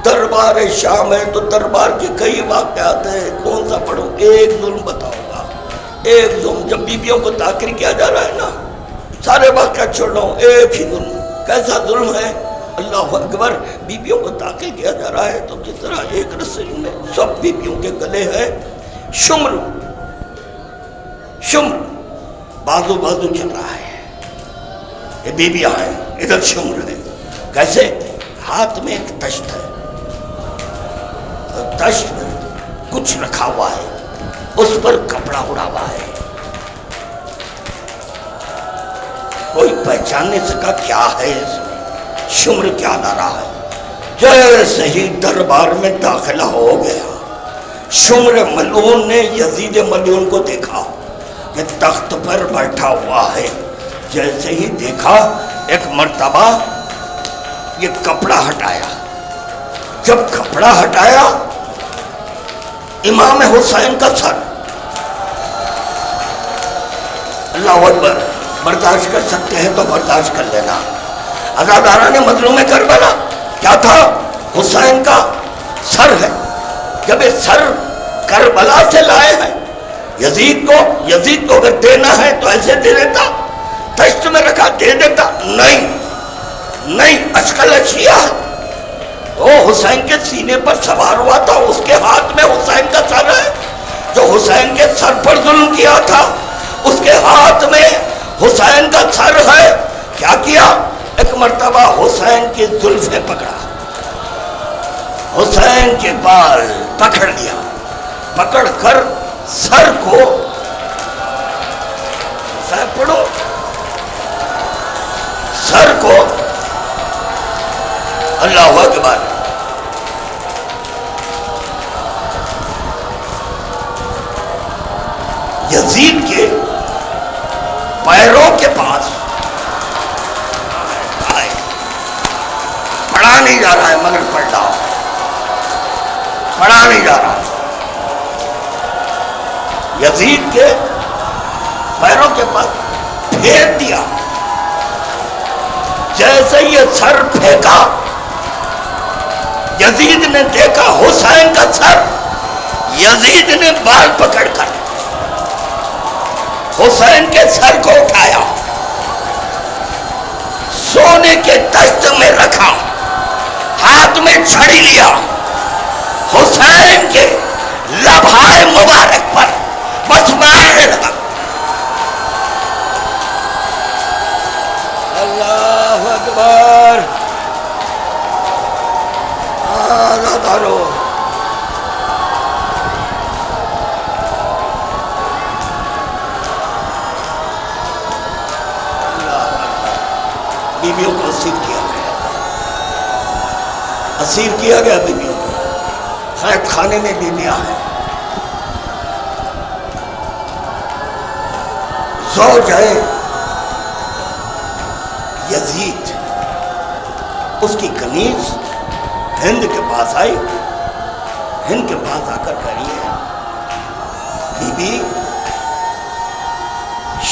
دربار شام ہے، تو دربار کے کئی واقعات ہیں، کون سا پڑھوں؟ ایک ظلم بتاؤں گا، ایک ظلم جب بیویوں کو تاخیر کیا جا رہا ہے نا، سارے واقعات چھوڑ رہا ہوں، ایک ہی ظلم۔ کیسا ظلم ہے؟ اللہ اکبر، بیویوں کو داخل کیا جا رہا ہے تو جس طرح ایک رسل میں سب بیویوں کے گلے ہے شمر بازو چل رہا ہے، یہ بیویاں ہیں، ادھر شمر ہے۔ کیسے؟ ہاتھ میں ایک تشت ہے، تشت میں کچھ رکھا ہوا ہے، اس پر کپڑا اڑا ہوا ہے، کوئی پہچان نہیں سکا کیا ہے اس میں، شمر کیا لا رہا ہے۔ جیسے ہی دربار میں داخلہ ہو گیا، شمر ملعون نے یزید ملعون کو دیکھا کہ تخت پر بیٹھا ہوا ہے۔ جیسے ہی دیکھا ایک مرتبہ یہ کپڑا ہٹایا، جب کپڑا ہٹایا امام حسین کا سر، اللہ اکبر، برداشت کر سکتے ہیں تو برداشت کر لینا۔ عزاداران مظلوم کربلا کیا تھا؟ حسین کا سر ہے۔ جب یہ سر کربلا سے لائے ہیں، یزید کو اگر دینا ہے تو ایسے دے دیتا، دشت میں رکھا دے دیتا، نہیں، اشکل اشیاء وہ حسین کے سینے پر سوار ہوا تھا، اس کے ہاتھ میں حسین کا سر ہے، جو حسین کے سر پر ظلم کیا تھا اس کے ہاتھ میں حسین کا سر ہے۔ کیا کیا؟ ایک مرتبہ حسین کی زلفیں پکڑا، حسین کے بال پکڑ لیا، پکڑ کر سر کو پڑھو، سر کو، اللہ اکبر، یزید کے پیروں کے پاس پڑھا نہیں جا رہا ہے، مگر پڑھ رہا، پڑھا نہیں جا رہا، یزید کے پیروں کے پاس پھینک دیا۔ جیسے یہ سر پھینکا، یزید نے دیکھا حسین کا سر، یزید نے بال پکڑ کر حسین کے سر کو اٹھایا، سونے کے دشت میں رکھا، ہاتھ میں چھڑی لیا، حسین کے لبھائے مبارک پر بس مارنے لگا۔ اللہ اکبر، آزادارو، بیویوں کو اسیر کیا گیا، اسیر کیا گیا بیویوں کو، قید خانے میں بیویاں ہیں۔ زوج ہے یزید، اس کی کنیز ہند کے پاس آئی، ہند کے پاس آ کر کہی ہے، بی بی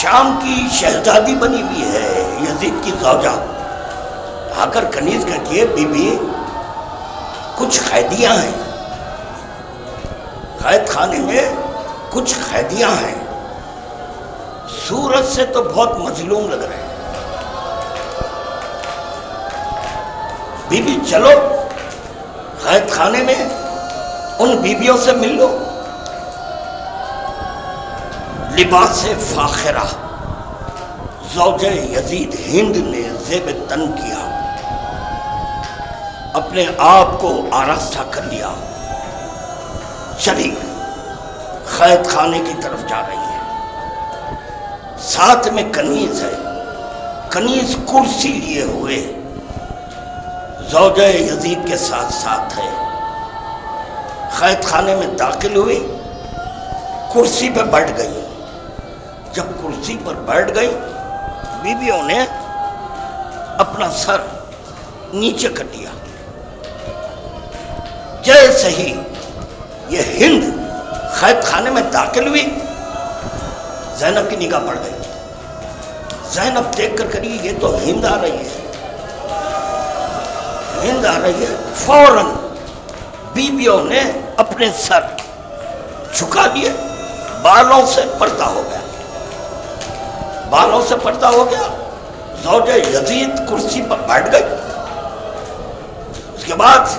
شام کی شہزادی بنی ہوئی ہے یزید کی زوجہ، آ کر کنیز کہتی ہے، بی بی کچھ قیدیاں ہیں، قید خانے میں کچھ قیدیاں ہیں، صورت سے تو بہت مظلوم لگ رہے ہیں، بی بی چلو قید خانے میں ان بیویوں سے مل لو۔ لباس فاخرہ زوجہ یزید ہند نے زیب تن کیا، اپنے آپ کو آراستہ کر لیا، چلی قید خانے کی طرف جا رہی ہے، ساتھ میں کنیز ہے، کنیز کرسی لیے ہوئے زوجہ یزید کے ساتھ ساتھ ہے، قید خانے میں داخل ہوئی، کرسی پہ بیٹھ گئی، جب کرسی پر بیٹھ گئی بیویوں نے اپنا سر نیچے کر دیا، جیسے ہی یہ ہند قید خانے میں داخل ہوئی زینب کی نگاہ پڑ گئی، زینب دیکھ کر کری یہ تو ہند آ رہی ہے، ہند آ رہی ہے، فوراً بیویوں نے اپنے سر جھکا دیے، بالوں سے پردہ ہو گیا، بالوں سے پردہ ہو گیا، زوجہ یزید کرسی پر بیٹھ گئی، اس کے بعد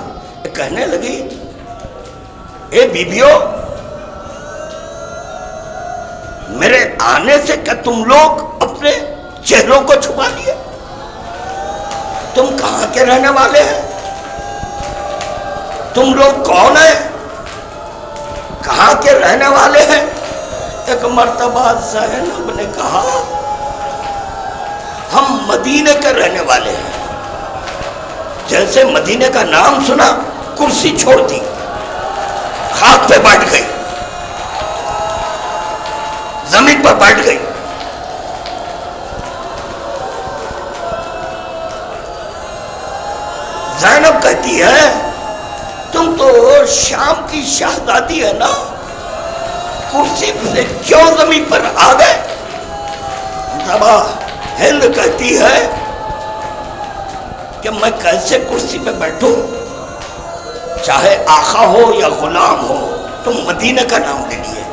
کہنے لگی، اے بیویوں میرے آنے سے کیا تم لوگ اپنے چہروں کو چھپا لیے؟ تم کہاں کے رہنے والے ہیں؟ تم لوگ کون ہیں؟ کہاں کے رہنے والے ہیں؟ ایک مرتبہ زینب نے کہا ہم مدینے کے رہنے والے ہیں، جیسے مدینے کا نام سنا کرسی چھوڑ دی، خاک پہ بیٹھ گئی، زمین پر بیٹھ گئی۔ زینب کہتی ہے تم تو شام کی شہزادی ہے نا، کرسی سے کیوں زمین پر آ گئے؟ ہند کہتی ہے کہ میں کیسے کرسی پہ بیٹھوں، چاہے آقا ہو یا غلام ہو، تم مدینے کا نام لے لیے،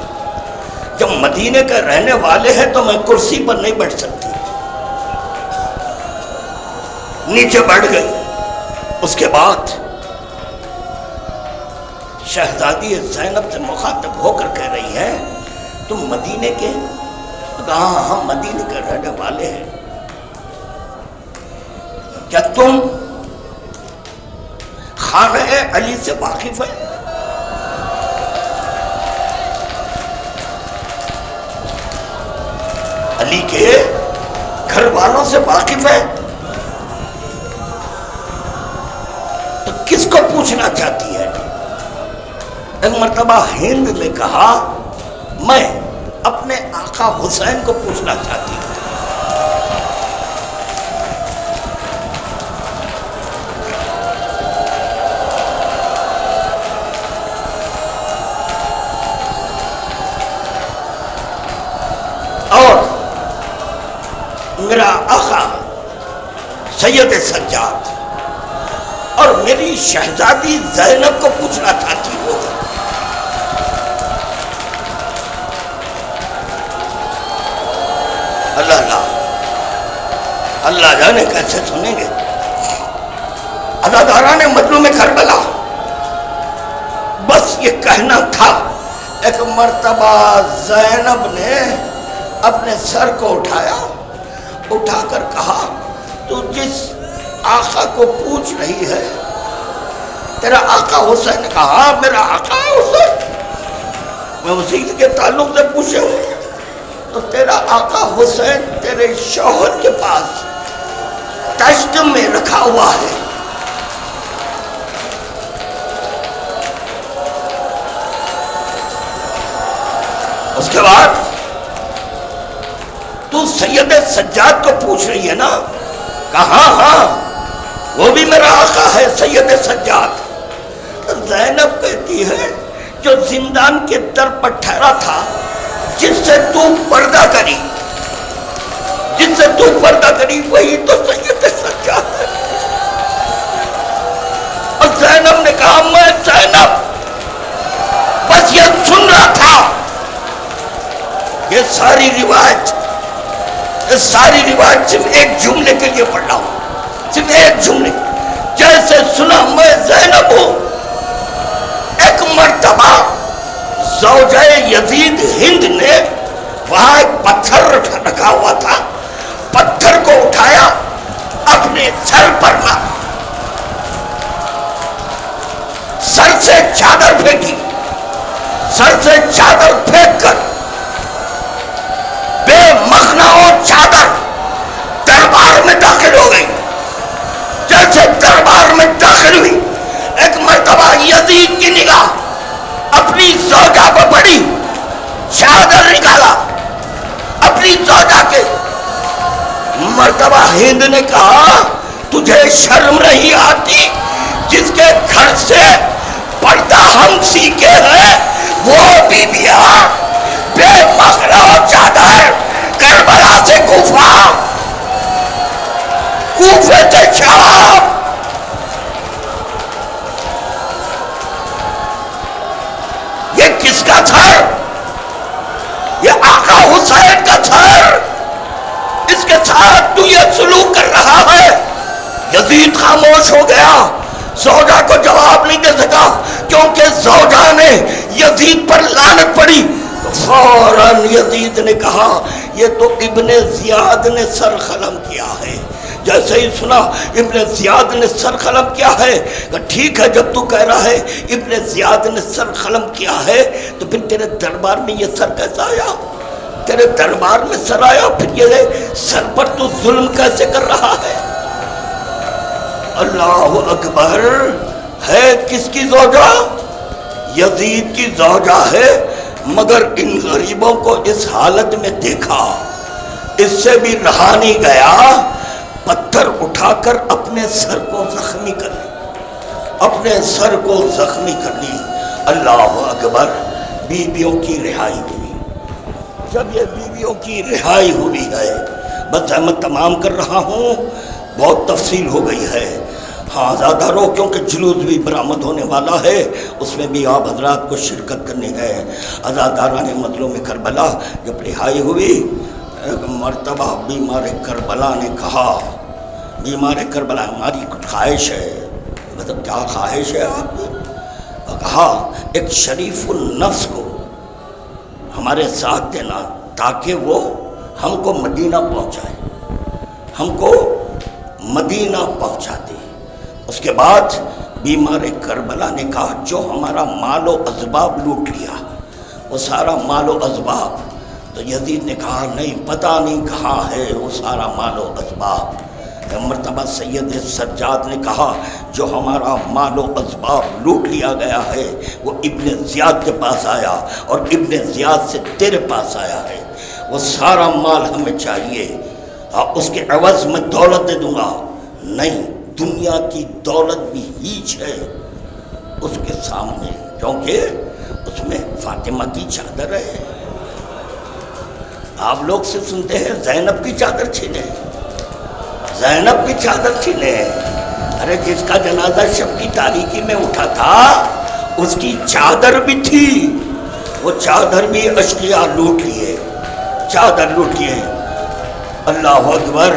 جب مدینے کے رہنے والے ہیں تو میں کرسی پر نہیں بیٹھ سکتی۔ نیچے بیٹھ گئی۔ اس کے بعد شہزادی زینب سے مخاطب ہو کر کہہ رہی ہے تم مدینے کے؟ کہاں ہم مدینے کے رہنے والے ہیں۔ کیا تم خانہ علی سے واقف ہے؟ علی کے گھر والوں سے واقف ہے؟ تو کس کو پوچھنا چاہتی ہے؟ ایک مرتبہ ہند نے کہا میں اپنے آقا حسین کو پوچھنا چاہتی ہوں۔ اور میرا آقا سید سجاد اور میری شہزادی زینب کو پوچھنا چاہتی ہوں۔ اللہ جانے کیسے سنیں گے۔ عزاداران مظلوم کربلا، بس یہ کہنا تھا۔ ایک مرتبہ زینب نے اپنے سر کو اٹھا کر کہا تو جس آقا کو پوچھ رہی ہے تیرا آقا حسین نے کہا میرا آقا حسین، میں اسی کے تعلق سے پوچھے ہوں تو تیرا آقا حسین تیرے شوہر کے پاس تشت میں رکھا ہوا ہے۔ اس کے بعد تو سید سجاد کو پوچھ رہی ہے نا؟ کہا ہاں وہ بھی میرا آقا ہے سید سجاد۔ زینب کہتی ہے جو زندان کے در پر ٹھہرا تھا، جس سے تو پردہ کری وہی تو سید سجاد ہے۔ اور زینب نے کہا میں زینب بس یہ سن رہا تھا۔ یہ ساری روایت صرف ایک جملے کے لیے پڑھ رہا ہوں، صرف ایک جملے۔ جیسے سنا میں زینب ہوں، ایک مرتبہ زوجہ یزید ہند نے وہاں ایک پتھر رکھا ہوا تھا، پتھر کو اٹھایا اپنے سر پر مارا، سر سے چادر پھینکی، سر سے چادر پھینک کر بے مخنا اور چادر دربار میں داخل ہو گئی۔ جیسے دربار میں داخل ہوئی، ایک مرتبہ یزید کی نگاہ اپنی زوجہ پر پڑی، چادر نکالا اپنی زوجہ کے۔ مرتبہ ہند نے کہا تجھے شرم نہیں آتی؟ جس کے گھر سے پردہ ہم سیکھے ہیں وہ بیویاں بے مخنا اور چادر کربلا سے کوفہ، کوفے سے شام۔ یہ کس کا تھر؟ یہ آقا حسین کا تھر۔ اس کے ساتھ تو یہ سلوک کر رہا ہے۔ یزید خاموش ہو گیا، زوجہ کو جواب نہیں دے سکا، کیونکہ زوجہ نے یزید پر لعنت پڑی۔ تو فوراً یزید نے کہا یہ تو ابن زیاد نے سر قلم کیا ہے۔ جیسے ہی سنا ابن زیاد نے سر قلم کیا ہے، کہ ٹھیک ہے جب تو کہہ رہا ہے ابن زیاد نے سر قلم کیا ہے تو پھر تیرے دربار میں یہ سر کیسا آیا؟ تیرے دربار میں سر آیا، پھر یہ سر پر تو ظلم کیسے کر رہا ہے؟ اللہ اکبر، ہے کس کی زوجہ؟ یزید کی زوجہ ہے، مگر ان غریبوں کو اس حالت میں دیکھا، اس سے بھی رہا نہیں گیا، پتھر اٹھا کر اپنے سر کو زخمی کر لی، اپنے سر کو زخمی کر لی۔ اللہ اکبر، بیویوں کی رہائی ہوئی۔ جب یہ بیویوں کی رہائی ہوئی ہے، بس احمد تمام کر رہا ہوں، بہت تفصیل ہو گئی ہے۔ ہاں زاداروں، کیونکہ جلوس بھی برآمد ہونے والا ہے، اس میں بھی آپ حضرات کو شرکت کرنی ہے۔ عزاداران مظلوم کربلا جب رہائی ہوئی، ایک مرتبہ بیمار کربلا نے کہا، بیمار کربلا ہماری کچھ خواہش ہے۔ مطلب کیا خواہش ہے آپ کی؟ کہا ایک شریف النفس کو ہمارے ساتھ دینا تاکہ وہ ہم کو مدینہ پہنچائے، ہم کو مدینہ پہنچا دے۔ اس کے بعد بیمار کربلا نے کہا جو ہمارا مال و اسباب لوٹ لیا، وہ سارا مال و اسباب، تو یزید نے کہا نہیں، پتہ نہیں کہاں ہے وہ سارا مال و اسباب۔ مرتبہ سید سجاد نے کہا جو ہمارا مال و اسباب لوٹ لیا گیا ہے وہ ابن زیاد کے پاس آیا، اور ابن زیاد سے تیرے پاس آیا ہے، وہ سارا مال ہمیں چاہیے، اس کے عوض میں دولت دے دوں گا۔ نہیں، دنیا کی دولت بھی ہیچ ہے اس کے سامنے، کیونکہ اس میں فاطمہ کی چادر ہے۔ آپ لوگ سے سنتے ہیں زینب کی چادر چھینے، زینب کی چادر چھینے۔ ارے جس کا جنازہ شب کی تاریکی میں اٹھا تھا اس کی چادر بھی تھی، وہ چادر بھی اشقیاء لوٹ لیے، چادر لوٹ لیے۔ اللہ اکبر،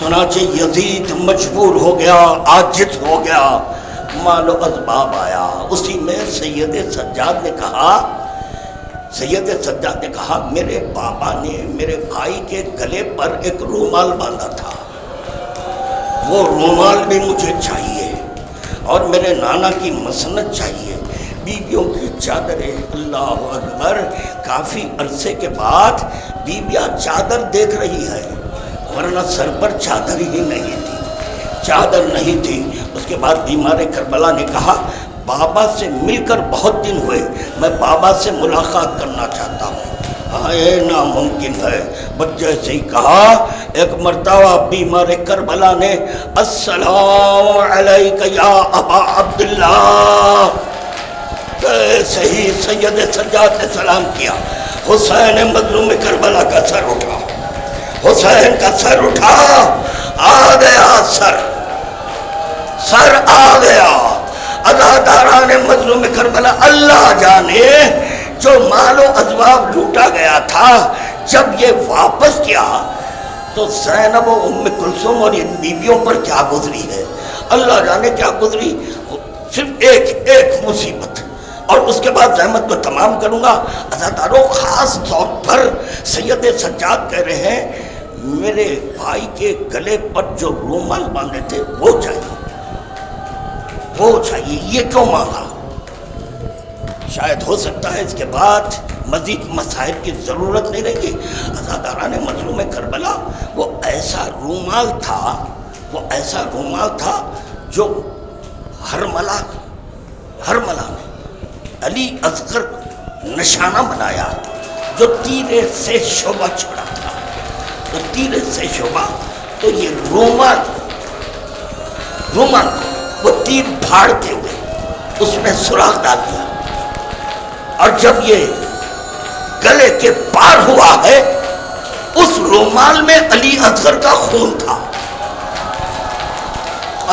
چنانچہ یزید مجبور ہو گیا، عاجز ہو گیا، مال و اسباب آیا۔ اسی میں سید سجاد نے کہا، سید سجاد نے کہا میرے بابا نے میرے بھائی کے گلے پر ایک رومال باندھا تھا، وہ رومال بھی مجھے چاہیے، اور میرے نانا کی مسند چاہیے، بیویوں کی چادریں۔ اللہ اکبر، کافی عرصے کے بعد بیویاں چادر دیکھ رہی ہے، ورنہ سر پر چادر ہی نہیں تھی، چادر نہیں تھی۔ اس کے بعد بیمار کربلا نے کہا بابا سے مل کر بہت دن ہوئے، میں بابا سے ملاقات کرنا چاہتا ہوں۔ یہ ناممکن ہے۔ بس جیسے ہی کہا، ایک مرتبہ بیمار کربلا نے السلام علیک یا ابا عبداللہ، جیسے ہی سید سجاد نے سلام کیا، حسین مظلوم کربلا کا سر اٹھا، حسین کا سر اٹھا، آ گیا سر آ گیا۔ عزاداران مظلوم کربلا، اللہ جانے جو مال و اسباب لوٹا گیا تھا جب یہ واپس کیا تو زینب و ام کلثوم اور ان بیویوں پر کیا گزری ہے، اللہ جانے کیا گزری۔ صرف ایک مصیبت، اور اس کے بعد زحمت کو تمام کروں گا۔ عزاداروں، خاص طور پر سید سجاد کہہ رہے ہیں میرے بھائی کے گلے پر جو رومال باندھے تھے وہ چاہیے، وہ چاہیے۔ یہ کیوں مانگا؟ شاید ہو سکتا ہے اس کے بعد مزید مسائل کی ضرورت نہیں رہے گی۔ عزاداران مظلوم کربلا، وہ ایسا رومال تھا جو ہرملہ نے علی اصغر نشانہ بنایا، جو تیرے سے شعبہ چھوڑا تھا، تو تیرے سے شعبہ، تو یہ رومال کو وہ تیر پھاڑتے ہوئے اس میں سوراخ ڈال دیا، اور جب یہ گلے کے پار ہوا ہے اس رومال میں علی اصغر کا خون تھا۔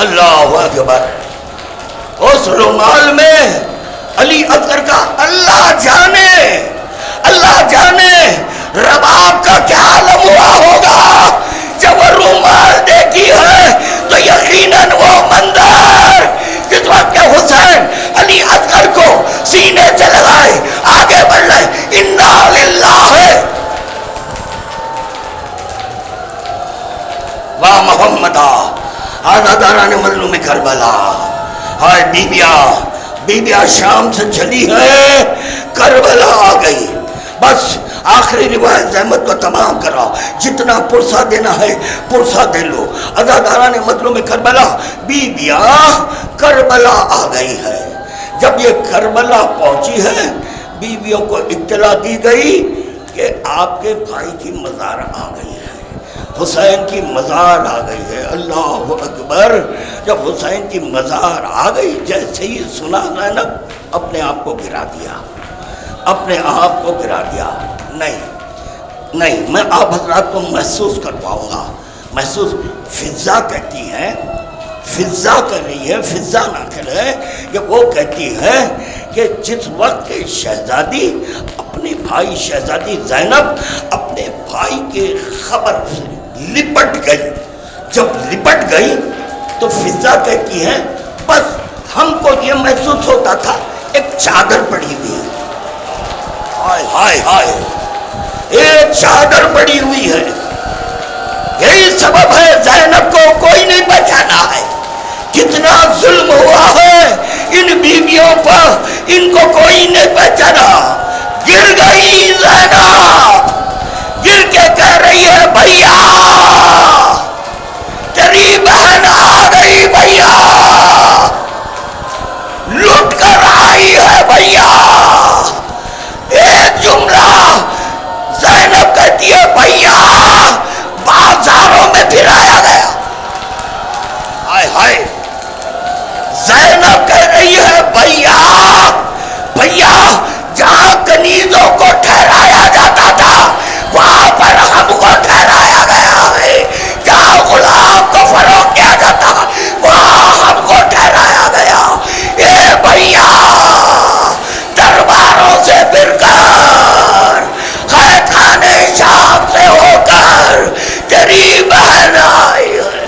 اللہ اکبر، اس رومال میں علی اصغر کا، اللہ جانے رباب کا کیا عالم ہوا ہوگا جب وہ رومال دیکھی ہے، تو یقیناً وہ منظر جس وقت کہ حسین علی اصغر کو سینے سے لگائے آگے بڑھ رہے، انا للہ و محمد۔ عزاداران مظلوم کربلا، ہائے بیبیاں شام سے چلی ہے، کربلا آ گئی۔ بس آخری روایت زحمت کو تمام کراؤ، جتنا پرسہ دینا ہے پرسہ دے لو۔ عزاداران مظلوم کربلا، بیویاں کربلا آ گئی ہے۔ جب یہ کربلا پہنچی ہے، بیویوں کو اطلاع دی گئی کہ آپ کے بھائی کی مزار آ گئی ہے، حسین کی مزار آ گئی ہے۔ اللہ اکبر! جب حسین کی مزار آ گئی، جیسے ہی سنا زینب اپنے آپ کو گرا دیا، اپنے آپ کو گرا دیا۔ نہیں، میں آپ حضرات کو محسوس کر پاؤں گا۔ محسوس فضا کہتی ہے، فضا کر رہی ہے، فضا نہ کرے، کہ وہ کہتی ہے کہ جس وقت کہ شہزادی اپنے بھائی، شہزادی زینب اپنے بھائی کے خبر سے لپٹ گئی، جب لپٹ گئی تو فضا کہتی ہے بس ہم کو یہ محسوس ہوتا تھا ایک چادر پڑی ہوئی ہے، ہائے ہائے ہائے، ایک چادر پڑی ہوئی ہے۔ یہی سبب ہے زینب کو کوئی نہیں پہچانا ہے۔ کتنا ظلم ہوا ہے ان بیویوں پر، ان کو کوئی نہیں پہچانا۔ گر گئی زینب، گر کے کہہ رہی ہے بھیا تیری بہن آ گئی، بھیا لٹ کر آئی ہے بھیا۔ ایک جملہ زینب کہتی ہے بھیا بازاروں میں پھرایا گیا، ہائے ہائے۔ زینب کہہ رہی ہے بھیا جہاں کنیزوں کو ٹھہرایا جاتا تھا وہاں پر ہم کو ٹھہرایا گیا ہے، جہاں غلام کو فروخت کیا جاتا وہاں ہم کو ٹھہرایا گیا۔ اے بھیا درباروں سے پھر کر، قید خانے شام سے ہو کر تیری بہن آئی ہے۔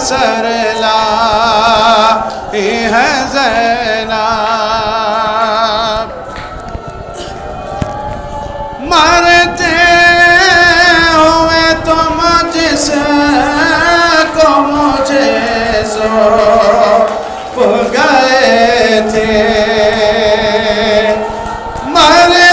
سر لائی ہے زینب، مرتے ہوئے تم جس کو مجھے سونپ گئے تھے، مرتے